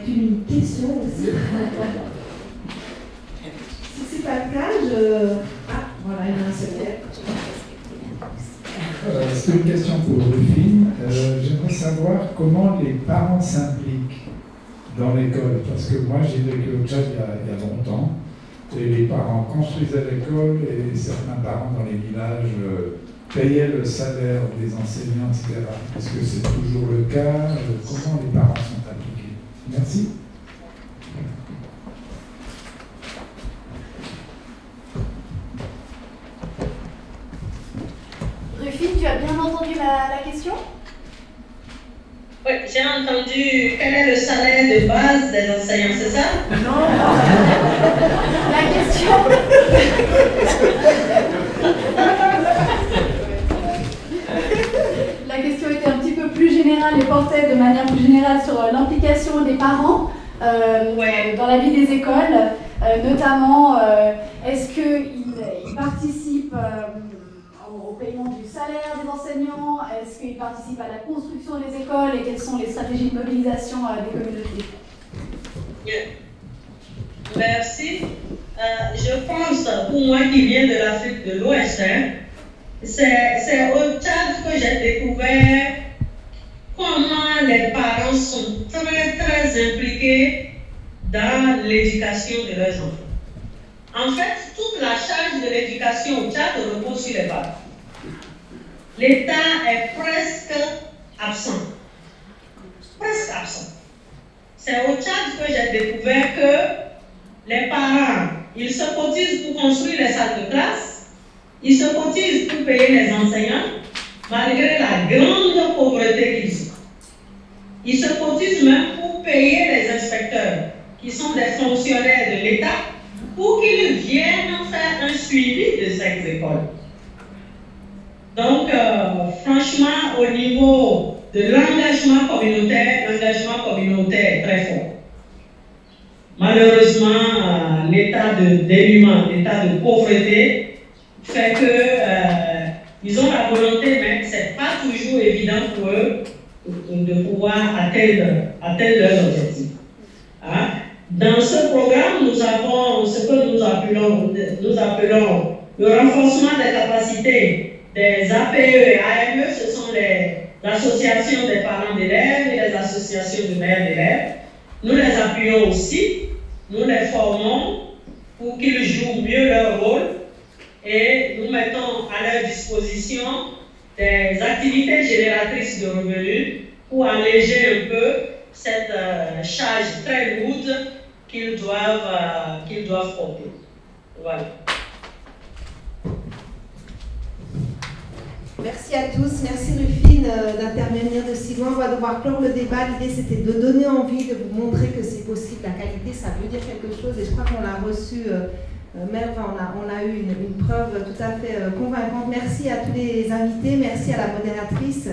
[SPEAKER 1] Une question aussi. Si ce n'est pas le cas, voilà, il y a un secret.
[SPEAKER 7] C'est une question pour Rufine. J'aimerais savoir comment les parents s'impliquent dans l'école. Parce que moi, j'ai vécu au Tchad il y a longtemps. Et les parents construisaient l'école et certains parents dans les villages payaient le salaire des enseignants, etc. Est-ce que c'est toujours le cas? Comment les parents sont impliqués? Merci.
[SPEAKER 3] Rufine, tu as bien entendu la question?
[SPEAKER 2] Oui, j'ai entendu quel est le salaire de base des enseignants, c'est ça?
[SPEAKER 3] Non. La question. La question était un petit peu plus générale et portait de manière plus générale sur l'implication des parents dans la vie des écoles, notamment est-ce qu'ils participent au paiement du salaire des enseignants, est-ce qu'ils participent à la construction des écoles et quelles sont les stratégies de mobilisation des communautés?
[SPEAKER 2] Merci. Je pense, pour moi qui viens de l'Afrique de l'Ouest, c'est au Tchad que j'ai découvert comment les parents sont très très impliqués dans l'éducation de leurs enfants. En fait, toute la charge de l'éducation au Tchad repose sur les parents. L'État est presque absent. Presque absent. C'est au Tchad que j'ai découvert que les parents, ils se cotisent pour construire les salles de classe, ils se cotisent pour payer les enseignants, malgré la grande pauvreté qu'ils ont. Ils se cotisent même pour payer les inspecteurs, qui sont des fonctionnaires de l'État, pour qu'ils viennent faire un suivi de ces écoles. Donc, franchement, au niveau de l'engagement communautaire est très fort. Malheureusement, l'état de dénuement, l'état de pauvreté fait que ils ont la volonté, mais ce n'est pas toujours évident pour eux de pouvoir atteindre leurs objectifs. Hein? Dans ce programme, nous avons ce que nous appelons le renforcement des capacités des APE et AME. Ce sont les associations des parents d'élèves et les associations de mères d'élèves. Nous les appuyons aussi, nous les formons pour qu'ils jouent mieux leur rôle et nous mettons à leur disposition des activités génératrices de revenus pour alléger un peu cette charge très lourde qu'ils doivent porter. Voilà.
[SPEAKER 1] Merci à tous, merci Rufine d'intervenir de si loin. On va devoir clore le débat. L'idée c'était de donner envie, de vous montrer que c'est possible. La qualité, ça veut dire quelque chose et je crois qu'on l'a reçu, Merve, on a eu une preuve tout à fait convaincante. Merci à tous les invités, merci à la modératrice.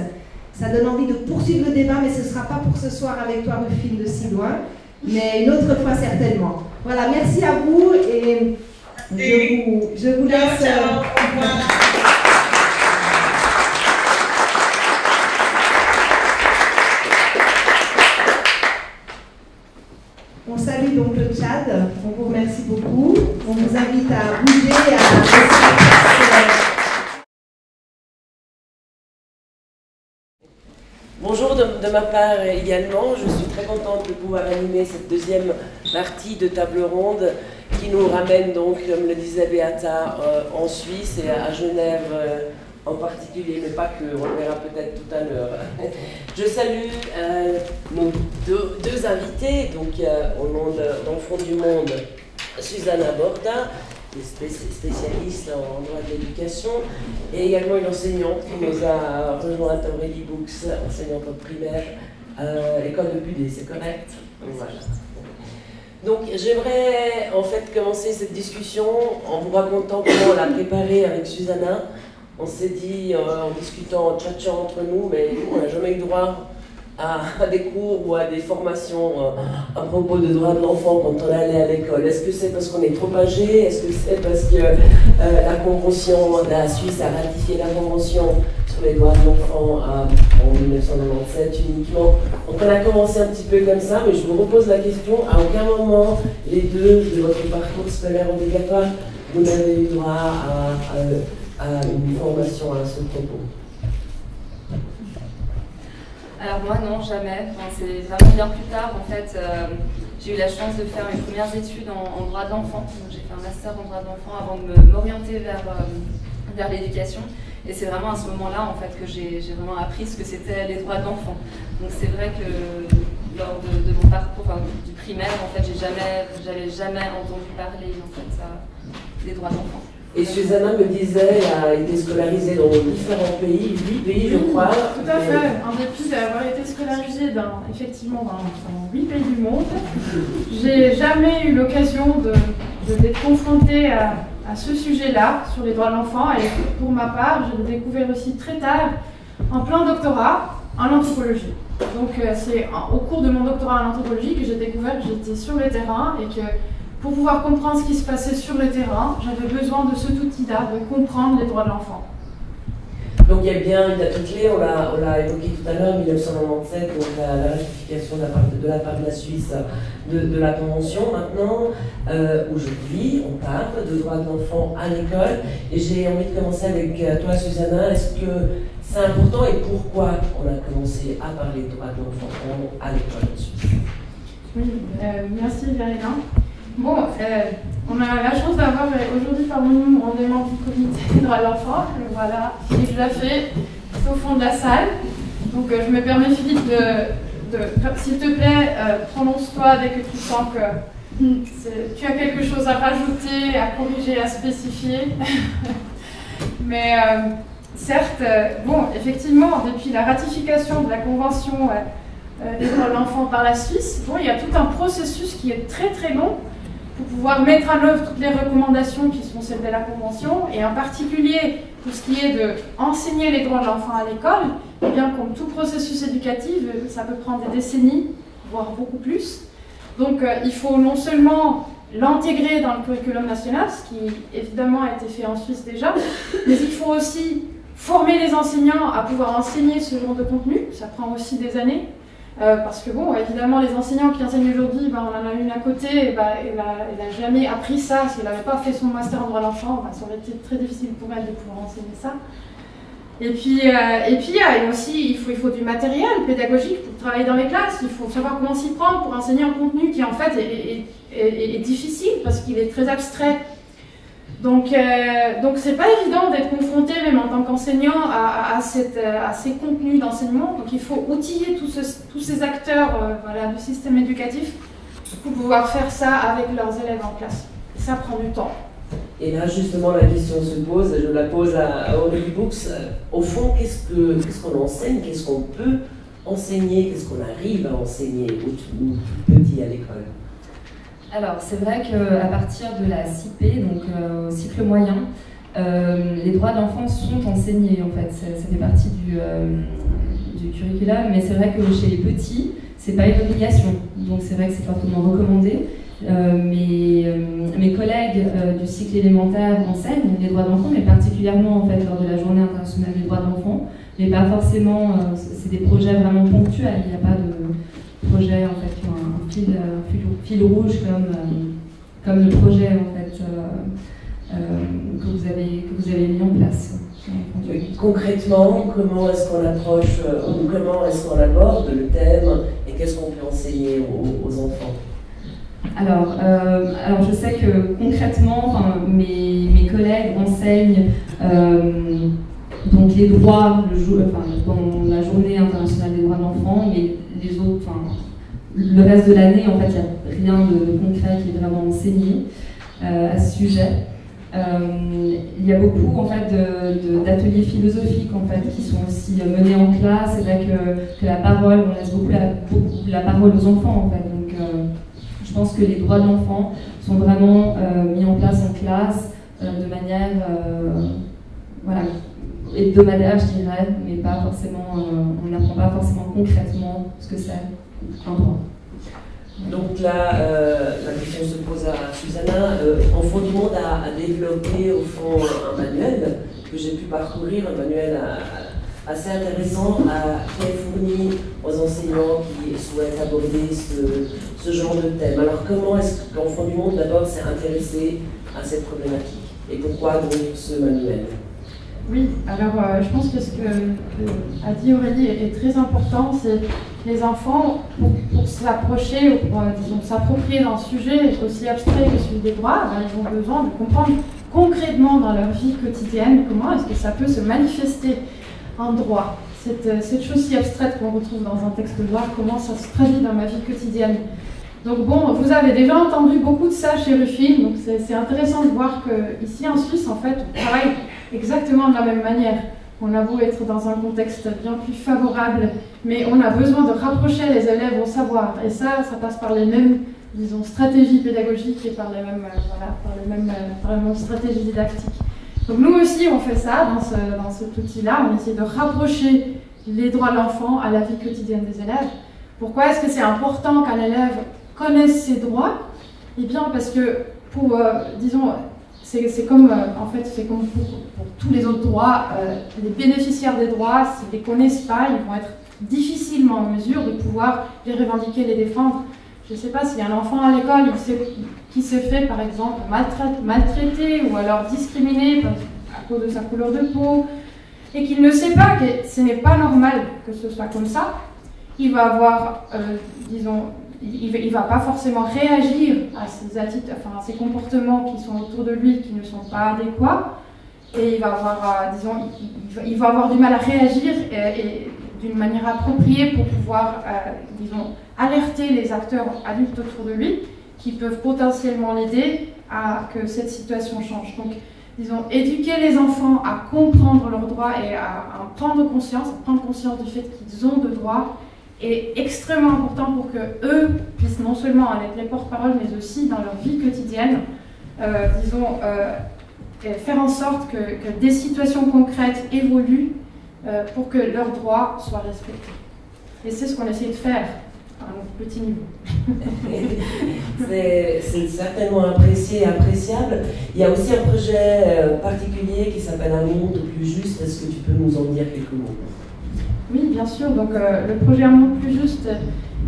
[SPEAKER 1] Ça donne envie de poursuivre le débat, mais ce ne sera pas pour ce soir avec toi Rufine de si loin, mais une autre fois certainement. Voilà, merci à vous et je vous laisse. On salue donc le Tchad, on vous remercie beaucoup, on vous invite à bouger,
[SPEAKER 8] Bonjour de ma part également, je suis très contente de pouvoir animer cette deuxième partie de table ronde qui nous ramène donc, comme le disait Beata, en Suisse et à Genève en particulier, mais pas que, on le verra peut-être tout à l'heure. Je salue nos deux invités, donc au nom d'Enfants du Monde, Susanna Borda, spécialiste en droit de l'éducation, et également une enseignante qui nous a rejointe, Aurélie Books, enseignante au primaire, à l'école de Budé, c'est correct? Voilà. Donc j'aimerais en fait commencer cette discussion en vous racontant comment on l'a préparée avec Susanna. On s'est dit, en discutant, en tchatchant entre nous, mais nous, on n'a jamais eu droit à des cours ou à des formations à propos de droits de l'enfant quand on allait à l'école. Est-ce que c'est parce qu'on est trop âgé? Est-ce que c'est parce que la Convention, la Suisse a ratifié la Convention sur les droits de l'enfant en 1997 uniquement? Donc on a commencé un petit peu comme ça, mais je vous repose la question, à aucun moment, les deux de votre parcours scolaire obligatoire, vous n'avez eu droit à une formation à ce propos?
[SPEAKER 9] Alors moi non, jamais. Enfin, c'est vraiment bien plus tard. En fait, j'ai eu la chance de faire mes premières études en droit de l'enfant. J'ai fait un master en droit de l'enfant avant de m'orienter vers l'éducation. Et c'est vraiment à ce moment-là en fait, que j'ai vraiment appris ce que c'était les droits de l'enfant. Donc c'est vrai que lors de mon parcours du primaire, en fait, j'avais jamais entendu parler en fait, des droits de l'enfant.
[SPEAKER 8] Et Susanna me disait, elle a été scolarisée dans différents pays, 8 pays je crois.
[SPEAKER 10] Tout à fait, en dépit d'avoir été scolarisée effectivement dans 8 pays du monde, j'ai jamais eu l'occasion d'être confrontée à ce sujet-là, sur les droits de l'enfant. Et pour ma part, je l'ai découvert aussi très tard, en plein doctorat, en anthropologie. Donc c'est au cours de mon doctorat en anthropologie que j'ai découvert que j'étais sur le terrain et que pour pouvoir comprendre ce qui se passait sur le terrain, j'avais besoin de cet outil-là, de comprendre les droits de l'enfant.
[SPEAKER 8] Donc il y a bien une date clé, on l'a évoqué tout à l'heure, 1997, donc la ratification de la part de la Suisse de la Convention. Maintenant, aujourd'hui, on parle de droits de l'enfant à l'école. Et j'ai envie de commencer avec toi, Susanna. Est-ce que c'est important et pourquoi on a commencé à parler de droits de l'enfant à l'école en Suisse?
[SPEAKER 10] Oui, merci Verena. Bon, on a la chance d'avoir aujourd'hui parmi nous un des membres du comité des droits de l'enfant. Voilà, Philippe Jaffé, au fond de la salle. Donc je me permets Philippe s'il te plaît, prononce-toi dès que tu sens que tu as quelque chose à rajouter, à corriger, à spécifier. Mais certes, bon, effectivement, depuis la ratification de la Convention des droits de l'enfant par la Suisse, bon, il y a tout un processus qui est très très long pour pouvoir mettre en œuvre toutes les recommandations qui sont celles de la Convention, et en particulier tout ce qui est d'enseigner les droits de l'enfant à l'école. Et bien, comme tout processus éducatif, ça peut prendre des décennies, voire beaucoup plus. Donc il faut non seulement l'intégrer dans le curriculum national, ce qui évidemment a été fait en Suisse déjà, mais il faut aussi former les enseignants à pouvoir enseigner ce genre de contenu, ça prend aussi des années. Parce que bon, évidemment, les enseignants qui enseignent aujourd'hui, on en a une à côté, il n'a jamais appris ça. S'il n'avait pas fait son master en droit de l'enfant, ça aurait été très difficile pour elle de pouvoir enseigner ça. Et puis aussi, il faut du matériel pédagogique pour travailler dans les classes. Il faut savoir comment s'y prendre pour enseigner un contenu qui en fait est difficile parce qu'il est très abstrait. Donc c'est pas évident d'être confronté même en tant qu'enseignant à ces contenus d'enseignement. Donc il faut outiller tous ces acteurs du système éducatif pour pouvoir faire ça avec leurs élèves en classe. Et ça prend du temps.
[SPEAKER 8] Et là, justement, la question se pose, je la pose à Aurélie Bouks. Au fond, qu'est-ce qu'on enseigne, qu'est-ce qu'on peut enseigner, qu'est-ce qu'on arrive à enseigner aux tout petits à l'école?
[SPEAKER 9] Alors, c'est vrai qu'à partir de la CIP, donc au cycle moyen, les droits de l'enfant sont enseignés, en fait. Ça fait partie du curriculum, mais c'est vrai que chez les petits, c'est pas une obligation. Donc, c'est vrai que c'est fortement recommandé. Mes collègues du cycle élémentaire enseignent les droits d'enfant, mais particulièrement en fait lors de la journée internationale des droits de l'enfant, mais pas forcément, c'est des projets vraiment ponctuels, il n'y a pas de projet en fait qui ont un fil rouge comme le projet en fait que vous avez mis en place.
[SPEAKER 8] Concrètement, comment est-ce qu'on approche ou comment est-ce qu'on aborde le thème et qu'est-ce qu'on peut enseigner aux enfants?
[SPEAKER 9] Alors je sais que concrètement, mes collègues enseignent donc les droits dans la journée internationale des droits de l'enfant, mais les autres, le reste de l'année, en fait, il n'y a rien de concret qui est vraiment enseigné à ce sujet. Il y a beaucoup en fait d'ateliers philosophiques en fait qui sont aussi menés en classe. C'est vrai que la parole, on laisse beaucoup la parole aux enfants en fait. Donc je pense que les droits de l'enfant sont vraiment mis en place en classe de manière hebdomadaire, je dirais, mais pas forcément, on n'apprend pas forcément concrètement ce que c'est un droit.
[SPEAKER 8] Donc là, la question se pose à Susanna. Enfants du Monde a développé au fond un manuel que j'ai pu parcourir, un manuel assez intéressant qui est fourni aux enseignants qui souhaitent aborder ce genre de thème. Alors comment est-ce qu'Enfants du Monde d'abord s'est intéressé à cette problématique et pourquoi donc ce manuel?
[SPEAKER 10] Oui, alors je pense que ce que a dit Aurélie est très important, c'est les enfants, pour s'approcher, ou pour disons, s'approprier d'un sujet aussi abstrait que celui des droits, ils ont besoin de comprendre concrètement dans leur vie quotidienne comment est-ce que ça peut se manifester en droit. Cette chose si abstraite qu'on retrouve dans un texte de loi, comment ça se traduit dans ma vie quotidienne. Donc bon, vous avez déjà entendu beaucoup de ça chez Ruffin, donc c'est intéressant de voir qu'ici en Suisse, en fait, on travaille exactement de la même manière. On a beau être dans un contexte bien plus favorable, mais on a besoin de rapprocher les élèves au savoir. Et ça passe par les mêmes, disons, stratégies pédagogiques et par les mêmes stratégies didactiques. Donc nous aussi, on fait ça dans cet outil-là. On essaie de rapprocher les droits de l'enfant à la vie quotidienne des élèves. Pourquoi est-ce que c'est important qu'un élève connaisse ses droits? Eh bien, parce que disons, c'est comme pour tous les autres droits, les bénéficiaires des droits, s'ils ne les connaissent pas, ils vont être difficilement en mesure de pouvoir les revendiquer, les défendre. Je ne sais pas s'il y a un enfant à l'école qui s'est fait, par exemple, maltraiter ou alors discriminer à cause de sa couleur de peau et qu'il ne sait pas que ce n'est pas normal que ce soit comme ça. Il va avoir, il va pas forcément réagir à ces attitudes, à ces comportements qui sont autour de lui, qui ne sont pas adéquats, et il va avoir, il va avoir du mal à réagir et d'une manière appropriée pour pouvoir, alerter les acteurs adultes autour de lui, qui peuvent potentiellement l'aider à que cette situation change. Donc, éduquer les enfants à comprendre leurs droits et à prendre conscience du fait qu'ils ont de droits, est extrêmement important pour qu'eux puissent non seulement en être les porte-parole, mais aussi dans leur vie quotidienne, faire en sorte que des situations concrètes évoluent pour que leurs droits soient respectés. Et c'est ce qu'on essaie de faire à un petit niveau.
[SPEAKER 8] C'est certainement apprécié et appréciable. Il y a aussi un projet particulier qui s'appelle Un monde plus juste. Est-ce que tu peux nous en dire quelques mots?
[SPEAKER 10] Oui, bien sûr. Donc, le projet Un monde plus juste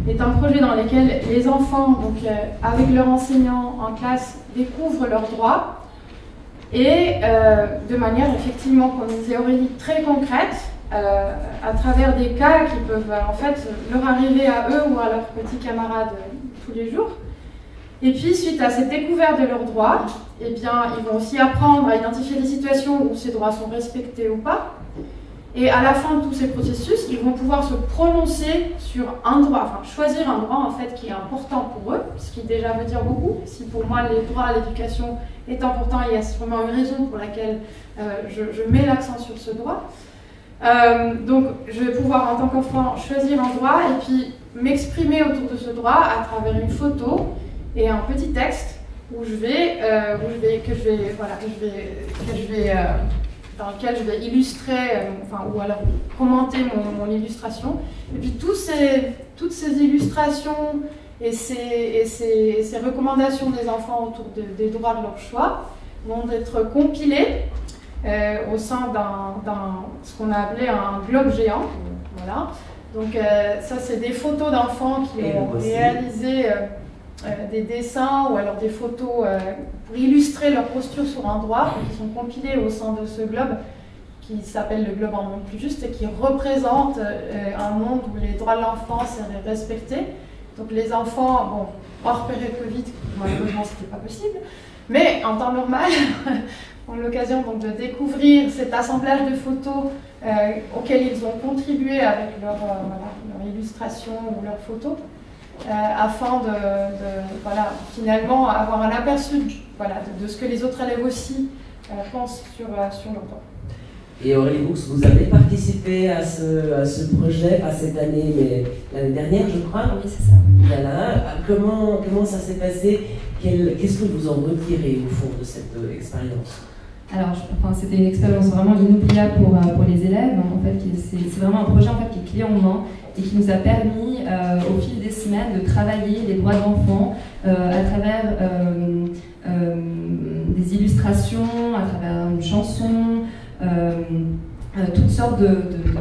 [SPEAKER 10] est un projet dans lequel les enfants, donc, avec leurs enseignants en classe, découvrent leurs droits et de manière effectivement, comme disait Aurélie, très concrète, à travers des cas qui peuvent en fait leur arriver à eux ou à leurs petits camarades tous les jours. Et puis, suite à cette découverte de leurs droits, eh bien, ils vont aussi apprendre à identifier des situations où ces droits sont respectés ou pas. Et à la fin de tous ces processus, ils vont pouvoir se prononcer sur un droit, enfin choisir un droit en fait qui est important pour eux, ce qui déjà veut dire beaucoup. Si pour moi le droit à l'éducation est important, il y a sûrement une raison pour laquelle je mets l'accent sur ce droit. Donc je vais pouvoir en tant qu'enfant choisir un droit et puis m'exprimer autour de ce droit à travers une photo et un petit texte dans lequel je vais illustrer, ou alors commenter mon illustration. Et puis toutes ces illustrations et ces recommandations des enfants autour des droits de leur choix vont être compilées au sein ce qu'on a appelé un globe géant. Voilà. Donc ça, c'est des photos d'enfants qui ont réalisé des dessins ou alors des photos pour illustrer leur posture sur un droit, qui sont compilés au sein de ce globe qui s'appelle le globe Un monde plus juste et qui représente un monde où les droits de l'enfant seraient respectés. Donc les enfants, hors période Covid, malheureusement c'était pas possible, mais en temps normal, ont l'occasion donc de découvrir cet assemblage de photos auxquelles ils ont contribué avec leur illustration ou leurs photos. Afin de finalement avoir un aperçu de ce que les autres élèves aussi pensent sur leur droit.
[SPEAKER 8] Et Aurélie Boux, vous avez participé à ce projet, pas cette année, mais l'année dernière, je crois.
[SPEAKER 9] Oui, c'est ça.
[SPEAKER 8] Voilà. Comment ça s'est passé? Qu'est-ce que vous en retirez au fond de cette expérience?
[SPEAKER 9] Alors, c'était une expérience vraiment inoubliable pour les élèves. En fait, c'est vraiment un projet en fait, qui est clé en main et qui nous a permis, au fil des semaines, de travailler les droits de l'enfant à travers des illustrations, à travers une chanson, toutes sortes de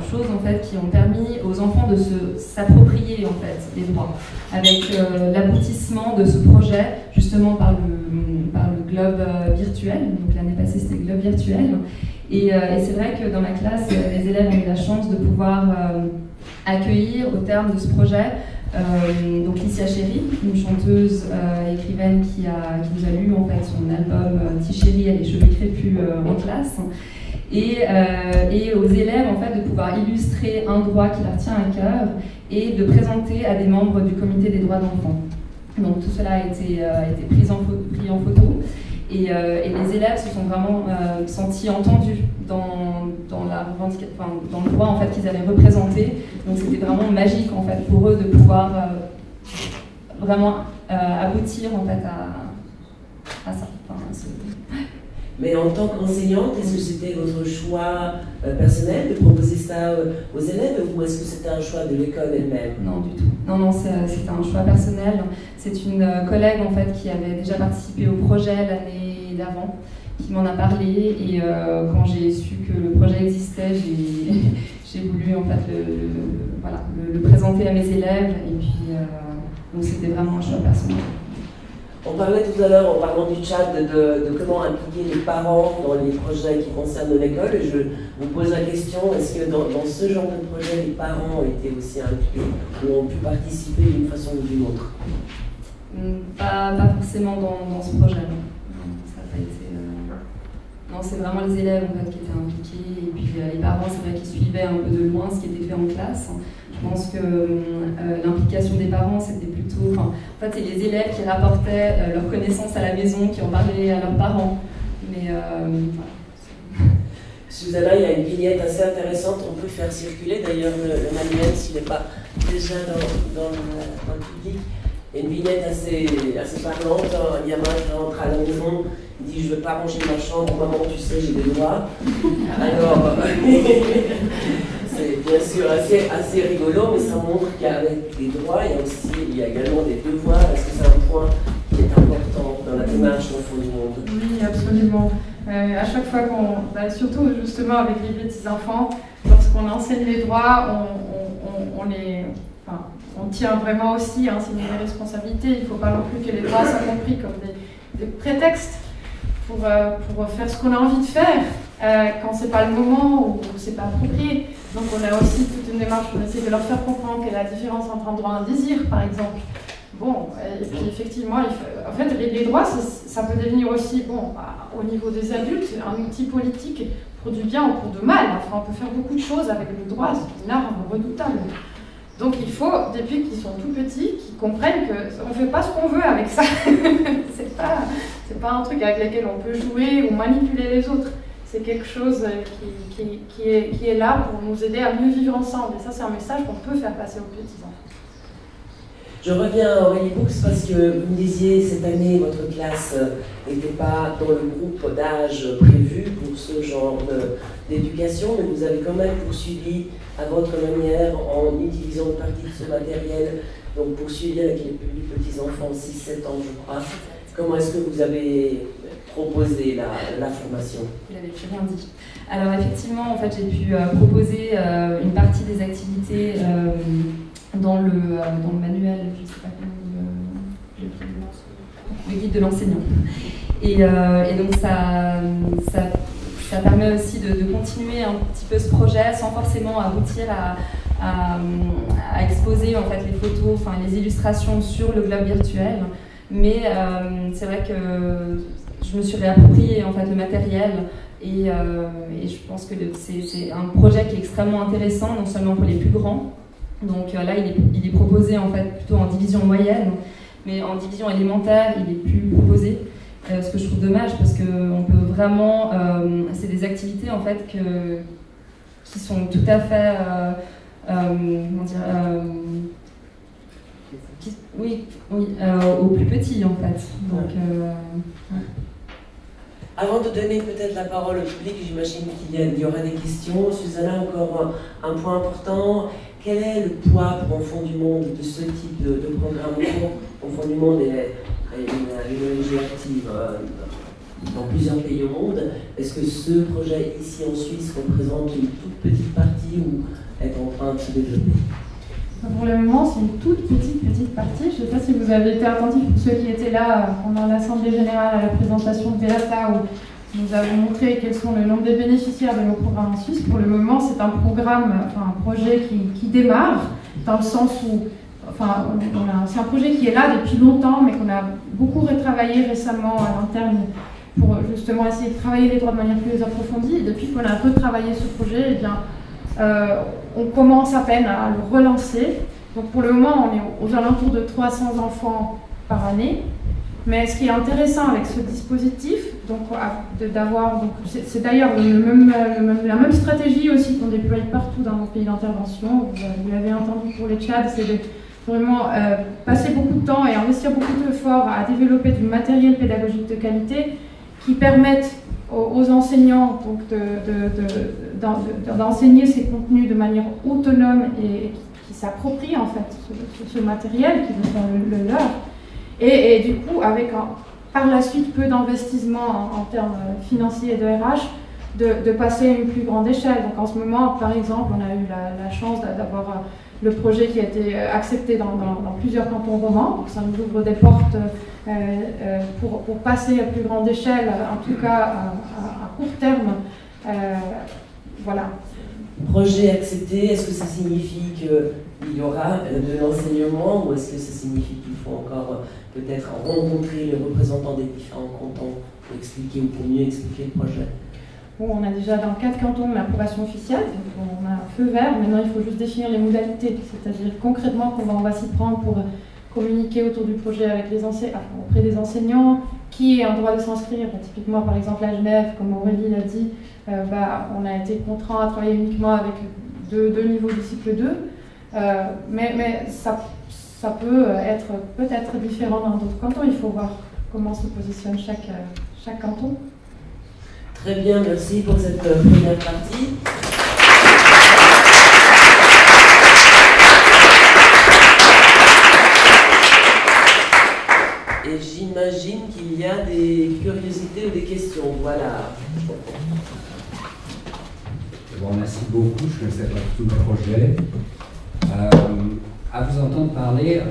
[SPEAKER 9] choses en fait, qui ont permis aux enfants de s'approprier en fait, les droits. Avec l'aboutissement de ce projet, justement par le globe virtuel. Donc l'année passée, c'était le globe virtuel. Et c'est vrai que dans ma classe, les élèves ont eu la chance de pouvoir accueillir au terme de ce projet donc Licia Chéry, une chanteuse écrivaine qui nous a lu en fait, son album Tichéry, elle est cheveux crépus en classe. Et aux élèves en fait, de pouvoir illustrer un droit qui leur tient à cœur et de présenter à des membres du comité des droits de l'enfant. Donc tout cela a été pris en photo et les élèves se sont vraiment sentis entendus dans le droit en fait, qu'ils avaient représenté. Donc c'était vraiment magique en fait, pour eux de pouvoir vraiment aboutir en fait, à ça.
[SPEAKER 8] Mais en tant qu'enseignante, est-ce que c'était votre choix personnel de proposer ça aux élèves ou est-ce que c'était un choix de l'école elle-même?
[SPEAKER 9] Non, du tout. Non, c'était un choix personnel. C'est une collègue en fait, qui avait déjà participé au projet l'année d'avant, qui m'en a parlé et quand j'ai su que le projet existait, j'ai voulu en fait, le présenter à mes élèves et puis donc c'était vraiment un choix personnel.
[SPEAKER 8] On parlait tout à l'heure, en parlant du chat, de comment impliquer les parents dans les projets qui concernent l'école. Et je vous pose la question, est-ce que dans ce genre de projet, les parents ont été aussi impliqués ou ont pu participer d'une façon ou d'une autre?
[SPEAKER 9] Pas forcément dans ce projet. Non, ça n'a pas été... Non, c'est vraiment les élèves en fait, qui étaient impliqués. Et puis les parents, c'est vrai qu'ils suivaient un peu de loin ce qui était fait en classe. Je pense que l'implication des parents, c'était plutôt... en fait, c'est les élèves qui rapportaient leurs connaissances à la maison, qui en parlaient à leurs parents. Mais
[SPEAKER 8] Susanna, il y a une vignette assez intéressante, on peut faire circuler d'ailleurs le manuel s'il n'est pas déjà dans le public. Il y a une vignette assez parlante, un gamin qui rentre à la maison, il dit « je ne veux pas ranger ma chambre, maman tu sais j'ai des droits ». Alors, c'est bien sûr assez rigolo, mais ça montre qu'avec des droits, il y a également des devoirs. Est-ce que c'est un point qui est important dans la démarche d'Enfants du Monde?
[SPEAKER 10] Oui, absolument. À chaque fois surtout justement avec les petits enfants, lorsque lorsqu'on enseigne les droits, on tient vraiment aussi, hein, c'est une vraie responsabilité. Il ne faut pas non plus que les droits soient compris comme des prétextes pour faire ce qu'on a envie de faire quand c'est pas le moment ou c'est pas approprié. Donc on a aussi toute une démarche, on essaie de leur faire comprendre quelle est la différence entre un droit et un désir, par exemple. Bon, et puis effectivement, en fait, les droits, ça peut devenir aussi, bon, au niveau des adultes, un outil politique pour du bien ou pour du mal. Enfin, on peut faire beaucoup de choses avec le droit, c'est une arme redoutable. Donc il faut, depuis qu'ils sont tout petits, qu'ils comprennent qu'on ne fait pas ce qu'on veut avec ça. C'est pas un truc avec lequel on peut jouer ou manipuler les autres. C'est quelque chose qui est là pour nous aider à mieux vivre ensemble. Et ça, c'est un message qu'on peut faire passer aux petits-enfants.
[SPEAKER 8] Je reviens à Aurélie Boux parce que vous me disiez, cette année, votre classe n'était pas dans le groupe d'âge prévu pour ce genre d'éducation, mais vous avez quand même poursuivi à votre manière en utilisant une partie de ce matériel, donc poursuivi avec les plus petits enfants, 6-7 ans, je crois. Comment est-ce que vous avez proposé la formation?
[SPEAKER 9] Vous n'avez plus rien dit. Alors effectivement, en fait, j'ai pu proposer une partie des activités dans le manuel, je ne sais pas comment le guide de l'enseignant. Et donc ça permet aussi de continuer un petit peu ce projet sans forcément aboutir à exposer en fait les photos, enfin les illustrations sur le globe virtuel. Mais c'est vrai que je me suis réapproprié en fait le matériel et je pense que c'est un projet qui est extrêmement intéressant, non seulement pour les plus grands. Donc là, il est proposé en fait plutôt en division moyenne, mais en division élémentaire, il est plus proposé. Ce que je trouve dommage parce qu'on peut vraiment, c'est des activités en fait qui sont tout à fait, comment dire, aux plus petits en fait. Donc, ouais.
[SPEAKER 8] Avant de donner peut-être la parole au public, j'imagine qu'il y aura des questions. Susanna, encore un point important. Quel est le poids pour Enfants du Monde de ce type de programme? Enfants du Monde est une ONG active dans plusieurs pays au monde. Est-ce que ce projet ici en Suisse représente une toute petite partie ou est en train de se développer?
[SPEAKER 10] Pour le moment, c'est une toute petite partie. Je ne sais pas si vous avez été attentifs, ceux qui étaient là pendant l'Assemblée Générale à la présentation de Beata, où nous avons montré quels sont le nombre de bénéficiaires de nos programmes en Suisse. Pour le moment, c'est un programme, enfin un projet qui démarre, dans le sens où, enfin, c'est un projet qui est là depuis longtemps, mais qu'on a beaucoup retravaillé récemment à l'interne pour justement essayer de travailler les droits de manière plus approfondie. Et depuis qu'on a retravaillé ce projet, eh bien, on commence à peine à le relancer. Donc pour le moment, on est aux alentours de 300 enfants par année. Mais ce qui est intéressant avec ce dispositif, c'est d'ailleurs la même stratégie aussi qu'on déploie partout dans nos pays d'intervention. Vous l'avez entendu pour les Tchad, c'est de vraiment passer beaucoup de temps et investir beaucoup d'efforts à développer du matériel pédagogique de qualité qui permette aux enseignants donc, d'enseigner ces contenus de manière autonome et qui s'approprient en fait ce matériel, qui sont le leur. Et du coup, avec par la suite peu d'investissement en termes financiers et de RH, de passer à une plus grande échelle. Donc en ce moment, par exemple, on a eu la chance d'avoir le projet qui a été accepté dans plusieurs cantons romans. Donc ça nous ouvre des portes pour passer à plus grande échelle, en tout cas à court terme. Voilà.
[SPEAKER 8] Projet accepté, est-ce que ça signifie qu'il y aura de l'enseignement ou est-ce que ça signifie qu'il faut encore peut-être rencontrer les représentants des différents cantons pour expliquer ou pour mieux expliquer le projet?
[SPEAKER 10] Bon, on a déjà dans 4 cantons l'approbation officielle, donc on a un feu vert. Maintenant, il faut juste définir les modalités, c'est-à-dire concrètement comment on va s'y prendre pour communiquer autour du projet avec auprès des enseignants, qui a un droit de s'inscrire. Typiquement, par exemple, à Genève, comme Aurélie l'a dit, on a été contraint à travailler uniquement avec deux niveaux du cycle 2, mais ça peut être peut-être différent dans d'autres cantons. Il faut voir comment se positionne chaque canton.
[SPEAKER 8] Très bien, merci pour cette première partie. Et j'imagine qu'il y a des curiosités ou des questions. Voilà.
[SPEAKER 11] vous remercie beaucoup, je ne connaissais pas tout le projet. À vous entendre parler,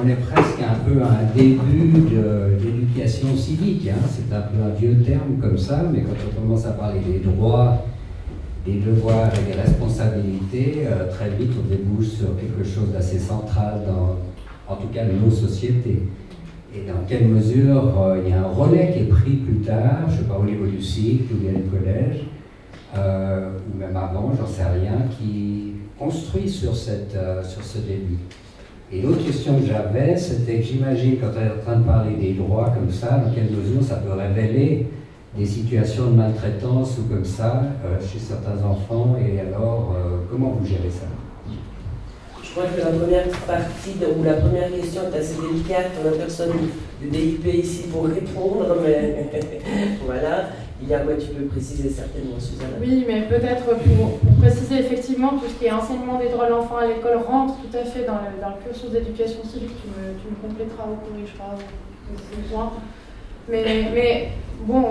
[SPEAKER 11] on est presque un peu à un début de l'éducation civique. Hein. C'est un peu un vieux terme comme ça, mais quand on commence à parler des droits, des devoirs et des responsabilités, très vite on débouche sur quelque chose d'assez central dans, en tout cas, nos sociétés. Et dans quelle mesure il y a un relais qui est pris plus tard, je ne sais pas, au niveau du cycle ou bien du collège, ou même avant, j'en sais rien, qui construit sur ce début. Et l'autre question que j'avais, c'était que j'imagine, quand on est en train de parler des droits comme ça, dans quelle mesure ça peut révéler des situations de maltraitance ou comme ça chez certains enfants, et alors comment vous gérez ça?
[SPEAKER 8] Je crois que la première partie, ou la première question est assez délicate. On n'a personne de DIP ici pour répondre, mais voilà. Moi, tu peux préciser certainement, Suzanne.
[SPEAKER 10] Oui, mais peut-être pour préciser, effectivement, tout ce qui est enseignement des droits de l'enfant à l'école rentre tout à fait dans le cursus d'éducation civique. Tu me compléteras ou corrigeras au besoin. Mais bon,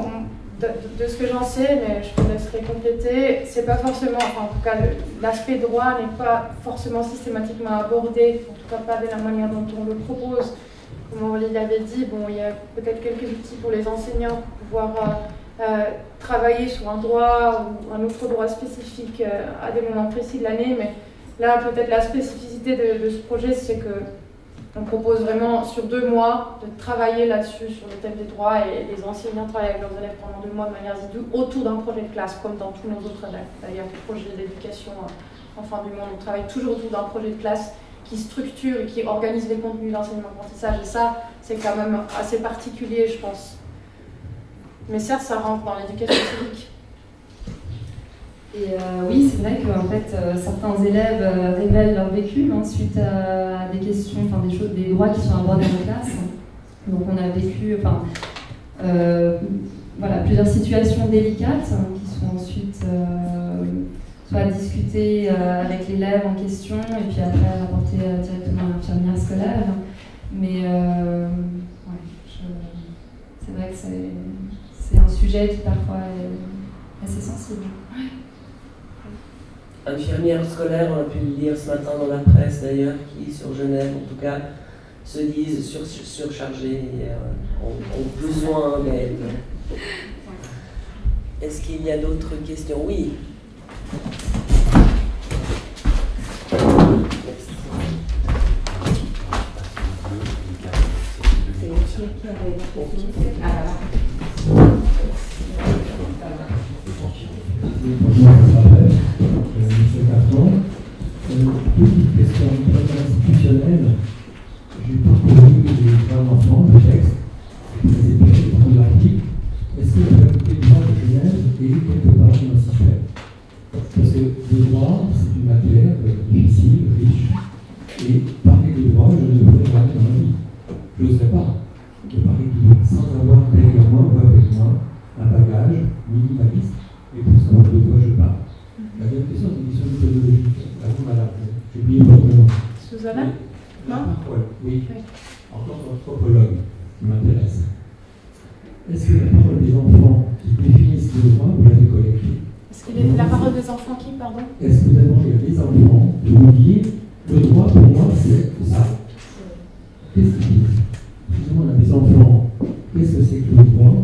[SPEAKER 10] de ce que j'en sais, mais je te laisserai compléter, c'est pas forcément, enfin, en tout cas, l'aspect droit n'est pas forcément systématiquement abordé, en tout cas pas de la manière dont on le propose. Comme Aurélie l'avait dit, bon, il y a peut-être quelques outils pour les enseignants pour pouvoir travailler sur un droit ou un autre droit spécifique à des moments précis de l'année, mais là, peut-être la spécificité de ce projet, c'est que on propose vraiment sur 2 mois de travailler là-dessus, sur le thème des droits, et les enseignants travaillent avec leurs élèves pendant 2 mois de manière assidue autour d'un projet de classe, comme dans tous nos autres d'ailleurs projets d'éducation enfin du monde. On travaille toujours autour d'un projet de classe qui structure et qui organise les contenus d'enseignement-apprentissage, et ça, c'est quand même assez particulier, je pense. Mais certes, ça rentre dans l'éducation civique.
[SPEAKER 9] Et oui, c'est vrai qu'en fait, certains élèves révèlent leur vécu suite à des questions, enfin des choses, des droits qui sont abordés en classe. Donc on a vécu, voilà, plusieurs situations délicates qui sont ensuite soit discutées avec l'élève en question et puis après rapportées directement à l'infirmière scolaire. Mais ouais, c'est vrai que c'est un sujet qui parfois est assez sensible.
[SPEAKER 8] Infirmières scolaires, on a pu le lire ce matin dans la presse d'ailleurs, qui sur Genève en tout cas se disent surchargées et ont besoin d'aide. Est-ce qu'il y a d'autres questions? Oui.
[SPEAKER 12] Monsieur Carton, petite question institutionnelle. J'ai parcouru les droits d'enfant, le texte, très épais, beaucoup d'articles. Est-ce que la faculté de droit de Genève est quelque part dans le système? Parce que le droit, c'est une matière difficile, riche, et parler de droit, je ne le ferai jamais dans ma vie. Je n'oserais pas de parler de droit sans avoir derrière moi ou avec moi un bagage minimaliste, et pour savoir de quoi je parle. La deuxième question, c'est une question méthodologique. À vous, madame. J'ai oublié votre nom.
[SPEAKER 10] Susanna? Non?
[SPEAKER 12] Oui. En tant qu'anthropologue, qui m'intéresse. Est-ce que la parole des enfants qui définissent le droit, vous l'avez collectée?
[SPEAKER 10] Est-ce qu'il est la parole des enfants qui, pardon?
[SPEAKER 12] Est-ce que vous avez demandé à des enfants de vous dire le droit pour moi c'est ça? Qu'est-ce qu'ils disent? Si je demande à mes enfants qu'est-ce que c'est que le droit,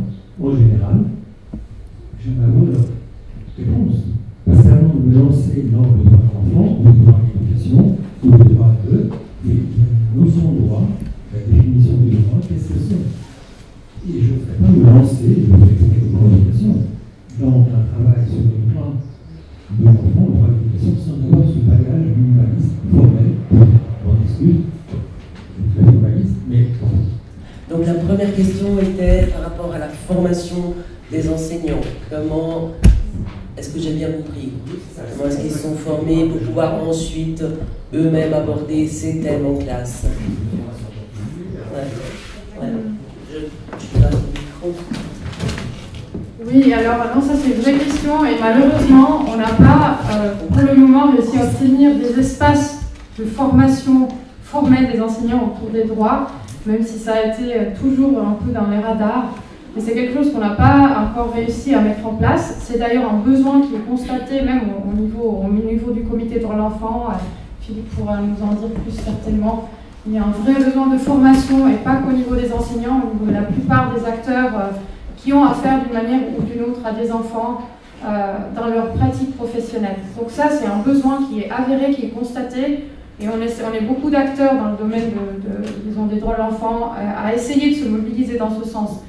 [SPEAKER 12] en général, j'aimerais avoir leur réponse. Parce qu'avant de me lancer dans le droit de l'enfant, ou le droit à l'éducation, ou le droit de, il y a une notion de droit, la définition du droit, qu'est-ce que c'est? Et je ne ferai pas me lancer, je ferai quelques communications, dans un travail sur le droit de l'enfant, le droit à l'éducation, sans avoir ce bagage minimaliste, formel, on discute, très minimaliste, mais bon.
[SPEAKER 8] Donc la première question était par rapport à la formation des enseignants. Comment est-ce que j'ai bien compris? Comment est-ce qu'ils sont formés pour pouvoir ensuite eux-mêmes aborder ces thèmes en classe? Ouais. Je passe le micro.
[SPEAKER 10] Oui, alors non, ça c'est une vraie question et malheureusement on n'a pas pour le moment réussi à obtenir des espaces de formation formelle des enseignants autour des droits, même si ça a été toujours un peu dans les radars. mais c'est quelque chose qu'on n'a pas encore réussi à mettre en place. C'est d'ailleurs un besoin qui est constaté même au niveau du comité de l'enfant. Philippe pourra nous en dire plus certainement. Il y a un vrai besoin de formation, et pas qu'au niveau des enseignants, au niveau de la plupart des acteurs qui ont affaire d'une manière ou d'une autre à des enfants dans leur pratique professionnelle. Donc ça, c'est un besoin qui est avéré, qui est constaté, et on est beaucoup d'acteurs dans le domaine disons, des droits de l'enfant à essayer de se mobiliser dans ce sens.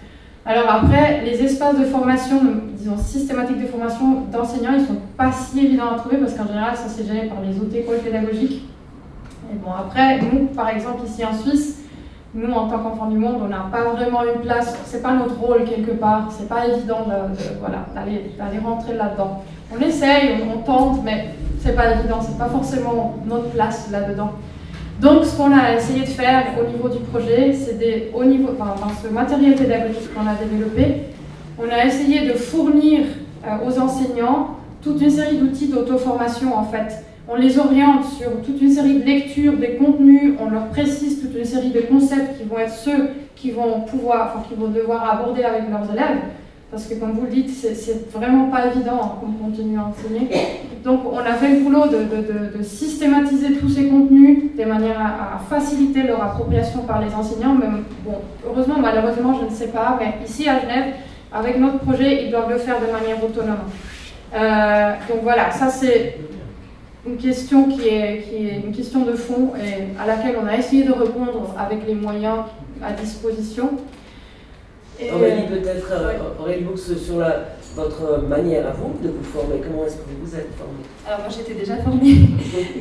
[SPEAKER 10] Alors après, les espaces de formation, disons systématiques de formation d'enseignants, ils ne sont pas si évidents à trouver, parce qu'en général, ça c'est géré par les autres écoles pédagogiques. Et bon, après, nous, par exemple, ici en Suisse, nous, en tant qu'enfants du monde, on n'a pas vraiment une place, c'est pas notre rôle quelque part, c'est pas évident voilà, d'aller rentrer là-dedans. On essaye, on tente, mais c'est pas évident, c'est pas forcément notre place là-dedans. Donc, ce qu'on a essayé de faire au niveau du projet, c'est dans ce matériel pédagogique qu'on a développé, on a essayé de fournir aux enseignants toute une série d'outils d'auto-formation en fait. On les oriente sur toute une série de lectures, des contenus, on leur précise toute une série de concepts qui vont être ceux qu'ils vont devoir aborder avec leurs élèves. Parce que comme vous le dites, c'est vraiment pas évident comme contenu à enseigner. Donc on a fait le boulot de systématiser tous ces contenus de manière à faciliter leur appropriation par les enseignants. Mais bon, heureusement, malheureusement, je ne sais pas, mais ici à Genève, avec notre projet, ils doivent le faire de manière autonome. Donc voilà, ça c'est une question qui est une question de fond et à laquelle on a essayé de répondre avec les moyens à disposition. Et
[SPEAKER 8] Aurélie, peut-être, Aurélie Boux, sur votre manière à vous de vous former, comment est-ce que vous vous êtes formée?
[SPEAKER 9] Alors moi j'étais déjà formée,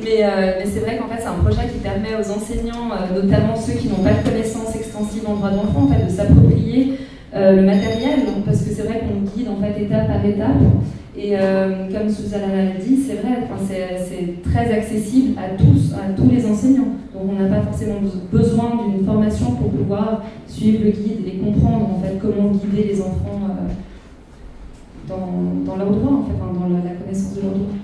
[SPEAKER 9] mais c'est vrai qu'en fait c'est un projet qui permet aux enseignants, notamment ceux qui n'ont pas de connaissances extensives en droit de l'enfant, en fait, de s'approprier le matériel, donc, parce que c'est vrai qu'on guide en fait étape par étape. Et comme Susanna l'a dit, c'est vrai, c'est très accessible à tous les enseignants. Donc on n'a pas forcément besoin d'une formation pour pouvoir suivre le guide et comprendre en fait comment guider les enfants dans leurs droits, en fait, dans la connaissance de leurs droits.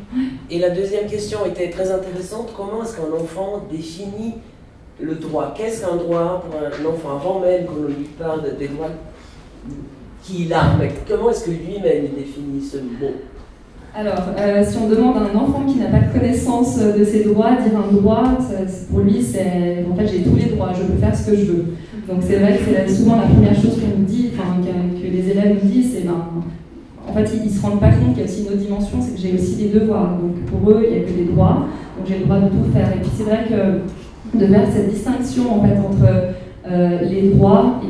[SPEAKER 8] Et la deuxième question était très intéressante. Comment est-ce qu'un enfant définit le droit? Qu'est-ce qu'un droit pour un enfant? Avant même qu'on lui parle des droits qu'il a, mais comment est-ce que lui-même définit ce mot?
[SPEAKER 9] Alors, si on demande à un enfant qui n'a pas de connaissance de ses droits, dire un droit, pour lui, c'est en fait j'ai tous les droits, je peux faire ce que je veux. Donc c'est vrai que c'est souvent la première chose qu'on nous dit, que les élèves nous disent, c'est en fait ils ne se rendent pas compte qu'il y a aussi une autre dimension, c'est que j'ai aussi des devoirs. Donc pour eux, il n'y a que des droits, donc j'ai le droit de tout faire. Et puis c'est vrai que de faire cette distinction en fait entre les droits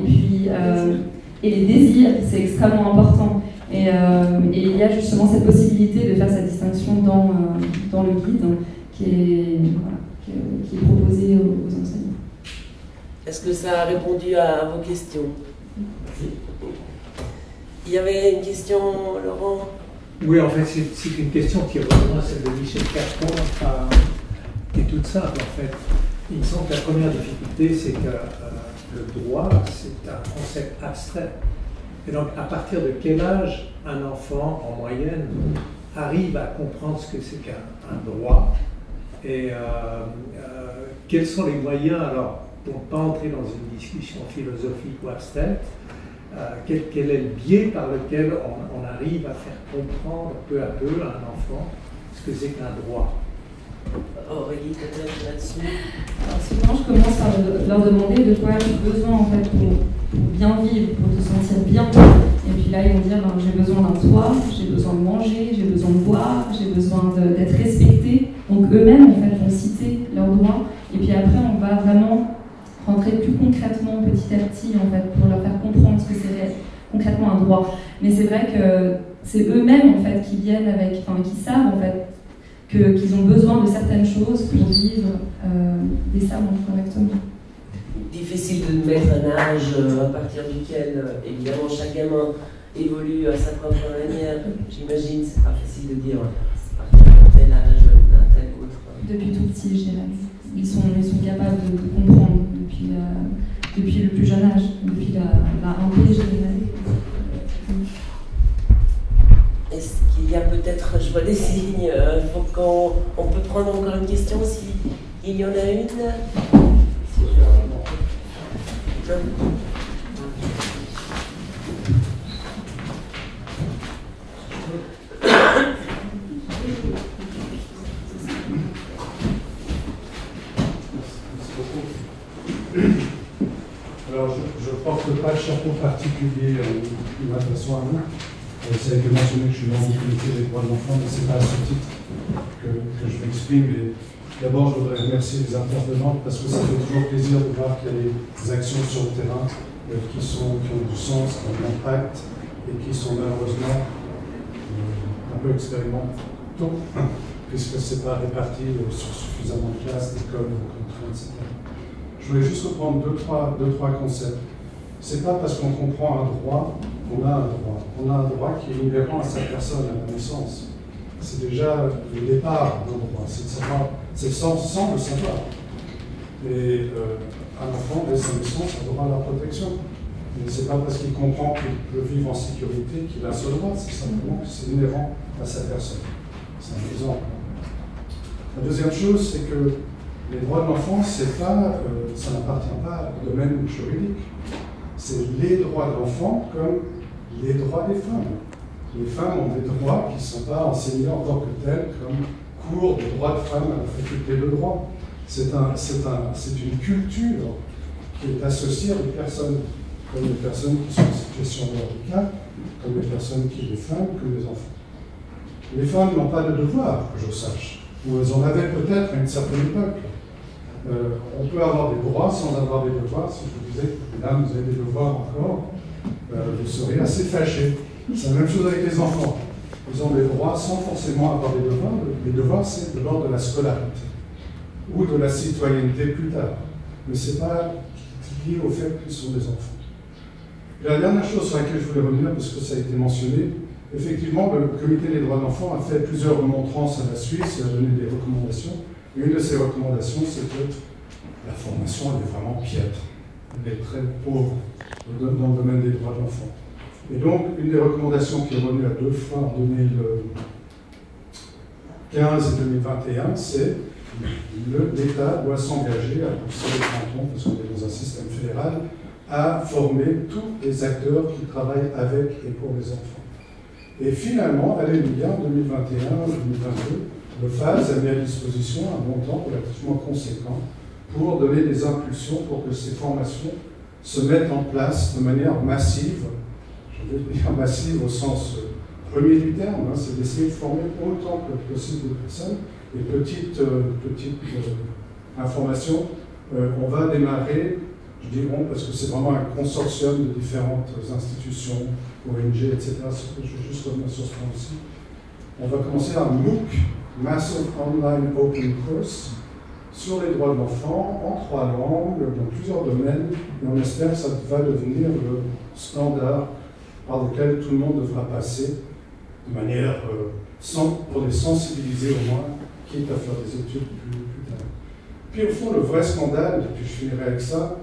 [SPEAKER 9] et les désirs, c'est extrêmement important. Et il y a justement cette possibilité de faire cette distinction dans le guide qui est proposé aux enseignants.
[SPEAKER 8] Est-ce que ça a répondu à vos questions? Il y avait une question, Laurent?
[SPEAKER 12] Oui, en fait, c'est une question qui rejoint celle de Michel Castron, qui est toute simple, en fait. Il me semble que la première difficulté, c'est que le droit, c'est un concept abstrait. Et donc, à partir de quel âge un enfant, en moyenne, arrive à comprendre ce que c'est qu'un droit? Et quels sont les moyens, alors, pour ne pas entrer dans une discussion philosophique ou abstraite, quel est le biais par lequel on arrive à faire comprendre peu à peu à un enfant ce que c'est qu'un droit?
[SPEAKER 8] Aurélie, peut-être là-dessus.
[SPEAKER 9] Alors souvent, je commence par leur demander de quoi j'ai besoin en fait pour bien vivre, pour te sentir bien. Et puis là, ils vont dire j'ai besoin d'un toit, j'ai besoin de manger, j'ai besoin de boire, j'ai besoin d'être respecté. Donc eux-mêmes en fait vont citer leurs droits. Et puis après, on va vraiment rentrer plus concrètement petit à petit en fait pour leur faire comprendre ce que c'est concrètement un droit. Mais c'est vrai que c'est eux-mêmes en fait qui viennent avec, qui savent en fait qu'ils ont besoin de certaines choses pour vivre et ça montre correctement.
[SPEAKER 8] Difficile de mettre un âge à partir duquel, évidemment, chaque gamin évolue à sa propre manière. J'imagine, c'est pas facile de dire à partir d'un tel âge ou d'un tel autre.
[SPEAKER 9] Depuis tout petit, je dirais. Ils sont capables de comprendre depuis le plus jeune âge, depuis la rentrée, je dirais.
[SPEAKER 8] Est-ce qu'il y a peut-être, je vois des signes, on peut prendre encore une question s'il y en a une?
[SPEAKER 13] Alors, je ne porte pas de chapeau particulier de m'adressant à vous. Ça a été mentionné que je suis membre du comité des droits de l'enfant, mais ce n'est pas à ce titre que je m'exprime. D'abord, je voudrais remercier les intervenants parce que ça fait toujours plaisir de voir qu'il y a des actions sur le terrain qui ont du sens, qui ont de l'impact et qui sont malheureusement un peu expérimentaux, puisque ce n'est pas réparti sur suffisamment de classes, d'écoles, de contraintes, etc. Je voulais juste reprendre deux, trois concepts. Ce n'est pas parce qu'on comprend un droit qu'on a un droit. On a un droit qui est inhérent à sa personne, à la naissance. C'est déjà le départ d'un droit, c'est de savoir, c'est sans le savoir. Et un enfant, dès sa naissance, a droit à la protection. Mais ce n'est pas parce qu'il comprend qu'il peut vivre en sécurité qu'il a ce droit, c'est simplement que c'est inhérent à sa personne. C'est un exemple. La deuxième chose, c'est que les droits de l'enfant, ça n'appartient pas au domaine juridique. C'est les droits de l'enfant comme les droits des femmes. Les femmes ont des droits qui ne sont pas enseignés en tant que tels comme cours de droits de femmes à la faculté de droit. C'est une culture qui est associée à des personnes, comme les personnes qui sont en situation de handicap, comme les personnes qui sont des femmes, comme les enfants. Les femmes n'ont pas de devoir, que je sache, ou elles en avaient peut-être à une certaine époque. On peut avoir des droits sans avoir des devoirs. Si je vous disais que là, vous avez des devoirs encore, vous seriez assez fâchés. C'est la même chose avec les enfants. Ils ont des droits sans forcément avoir des devoirs. Les devoirs, c'est de l'ordre de la scolarité ou de la citoyenneté plus tard. Mais ce n'est pas lié au fait qu'ils sont des enfants. Et la dernière chose sur laquelle je voulais revenir, parce que ça a été mentionné, effectivement, le Comité des droits de l'enfant a fait plusieurs remontrances à la Suisse et a donné des recommandations. Et une de ces recommandations, c'est que la formation, elle est vraiment piètre. Elle est très pauvre dans le domaine des droits de l'enfant. Et donc, une des recommandations qui est revenue à 2 fois en 2015 et 2021, c'est l'État doit s'engager à pousser les cantons, parce qu'on est dans un système fédéral, à former tous les acteurs qui travaillent avec et pour les enfants. Et finalement, alléluia, en 2021-2022, le FAS a mis à disposition un montant relativement conséquent pour donner des impulsions pour que ces formations se mettent en place de manière massive. Je veux dire massive au sens premier du terme, hein, c'est d'essayer de former autant que possible de personnes. Et petite information, on va démarrer, je dis on parce que c'est vraiment un consortium de différentes institutions, ONG, etc. Je vais juste revenir sur ce point aussi. On va commencer un MOOC, Massive Online Open Course, sur les droits de l'enfant, en 3 langues, dans plusieurs domaines, et on espère que ça va devenir le standard par lequel tout le monde devra passer, de manière, pour les sensibiliser au moins, quitte à faire des études plus tard. Puis au fond, le vrai scandale, et puis je finirai avec ça,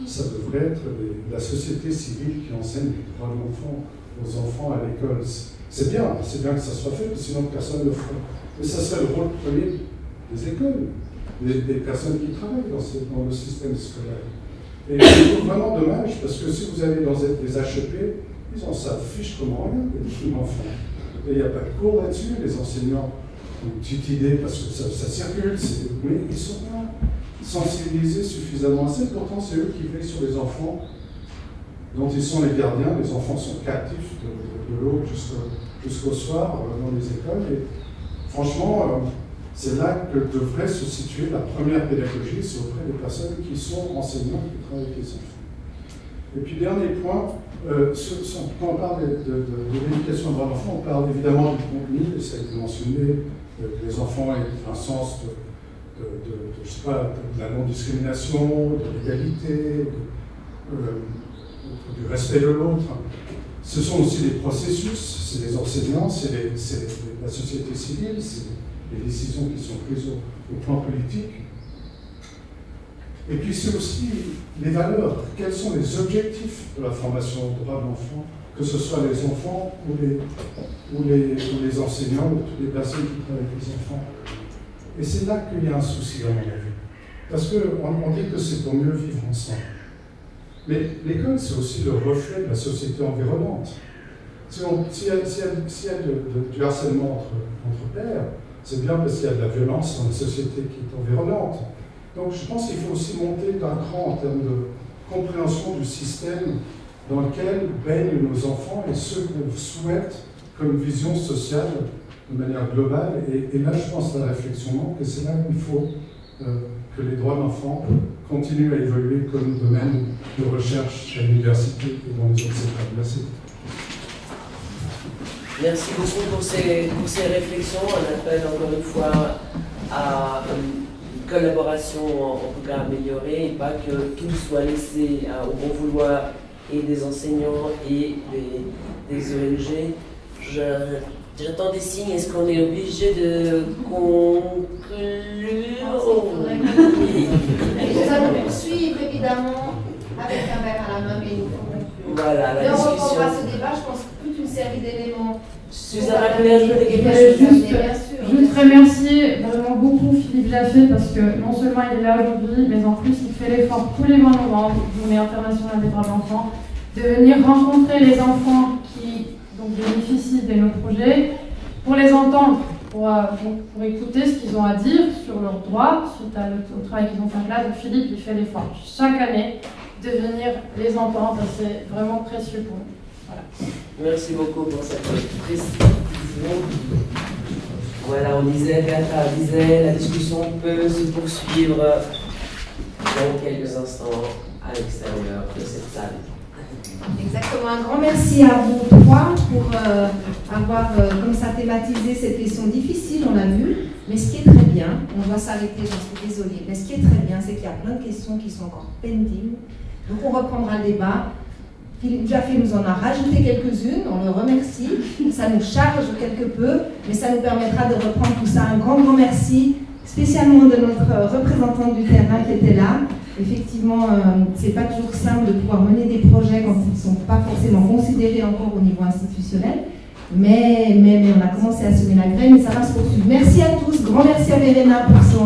[SPEAKER 13] ça devrait être la société civile qui enseigne les droits de l'enfant aux enfants à l'école. C'est bien que ça soit fait, sinon personne ne le fera. Mais ça serait le rôle premier des écoles, des personnes qui travaillent dans le système scolaire. Et c'est vraiment dommage, parce que si vous allez dans des HEP, ils en savent fiche comment rien, les enfants. Et il n'y a pas de cours là-dessus, les enseignants ont une petite idée parce que ça circule, mais ils ne sont pas sensibilisés suffisamment assez. Pourtant, c'est eux qui veillent sur les enfants dont ils sont les gardiens. Les enfants sont captifs de l'aube jusqu'au soir dans les écoles. Et franchement, c'est là que devrait se situer la première pédagogie, c'est auprès des personnes qui sont enseignantes, qui travaillent avec les enfants. Et puis, dernier point, quand on parle de l'éducation aux droits de l'enfant, on parle évidemment du contenu, et ça a été mentionné, que les enfants aient un sens je sais pas, de la non-discrimination, de l'égalité, du respect de l'autre. Ce sont aussi des processus, c'est les enseignants, c'est la société civile, c'est les décisions qui sont prises au plan politique. Et puis c'est aussi les valeurs. Quels sont les objectifs de la formation aux droits de l'enfant, que ce soit les enfants ou les enseignants ou toutes les personnes qui travaillent avec les enfants. Et c'est là qu'il y a un souci, à mon avis. Parce qu'on dit que c'est pour mieux vivre ensemble. Mais l'école, c'est aussi le reflet de la société environnante. S'il y a du harcèlement entre pairs, c'est bien parce qu'il y a de la violence dans la société qui est environnante. Donc je pense qu'il faut aussi monter d'un cran en termes compréhension du système dans lequel baignent nos enfants et ce qu'on souhaite comme vision sociale de manière globale. Et là, je pense à la réflexion manque, et c'est là qu'il faut que les droits de l'enfant continuent à évoluer comme domaine de recherche à l'université et dans les autres secteurs. Merci.
[SPEAKER 8] Merci beaucoup pour ces réflexions. On appelle encore une fois à une collaboration en tout cas améliorée et pas que tout soit laissé au bon vouloir et des enseignants et des ONG. J'attends des signes. Est-ce qu'on est obligé de conclure?
[SPEAKER 1] Nous allons poursuivre évidemment avec un verre à la main, mais nous
[SPEAKER 8] voilà, la
[SPEAKER 1] discussion.
[SPEAKER 8] discussion.
[SPEAKER 1] On reprendra ce débat, je pense, toute une série d'éléments.
[SPEAKER 8] Suzanne, vous voulez ajouter quelque chose?
[SPEAKER 10] Juste remercier vraiment beaucoup Philippe Jaffé parce que non seulement il est là aujourd'hui, mais en plus il fait l'effort tous les 20 novembre, Journée internationale des droits de l'enfant, de venir rencontrer les enfants qui donc, bénéficient de nos projets, pour les entendre, pour écouter ce qu'ils ont à dire sur leurs droits, suite au travail qu'ils ont fait là. Donc Philippe il fait l'effort chaque année de venir les entendre et c'est vraiment précieux pour nous. Voilà.
[SPEAKER 8] Merci beaucoup pour cette précision. Voilà, on disait, Beata disait, la discussion peut se poursuivre dans quelques instants à l'extérieur de cette salle.
[SPEAKER 1] Exactement, un grand merci à vous trois pour avoir comme ça thématisé cette question difficile, on l'a vu, mais ce qui est très bien, on doit s'arrêter, j'en suis désolée, mais ce qui est très bien, c'est qu'il y a plein de questions qui sont encore pending, donc on reprendra le débat. Philippe Jaffé nous en a rajouté quelques-unes, on le remercie, ça nous charge quelque peu, mais ça nous permettra de reprendre tout ça. Un grand merci, spécialement de notre représentante du terrain qui était là. Effectivement, c'est pas toujours simple de pouvoir mener des projets quand ils ne sont pas forcément considérés encore au niveau institutionnel, mais on a commencé à semer la graine et ça va se poursuivre. Merci à tous, grand merci à Verena pour son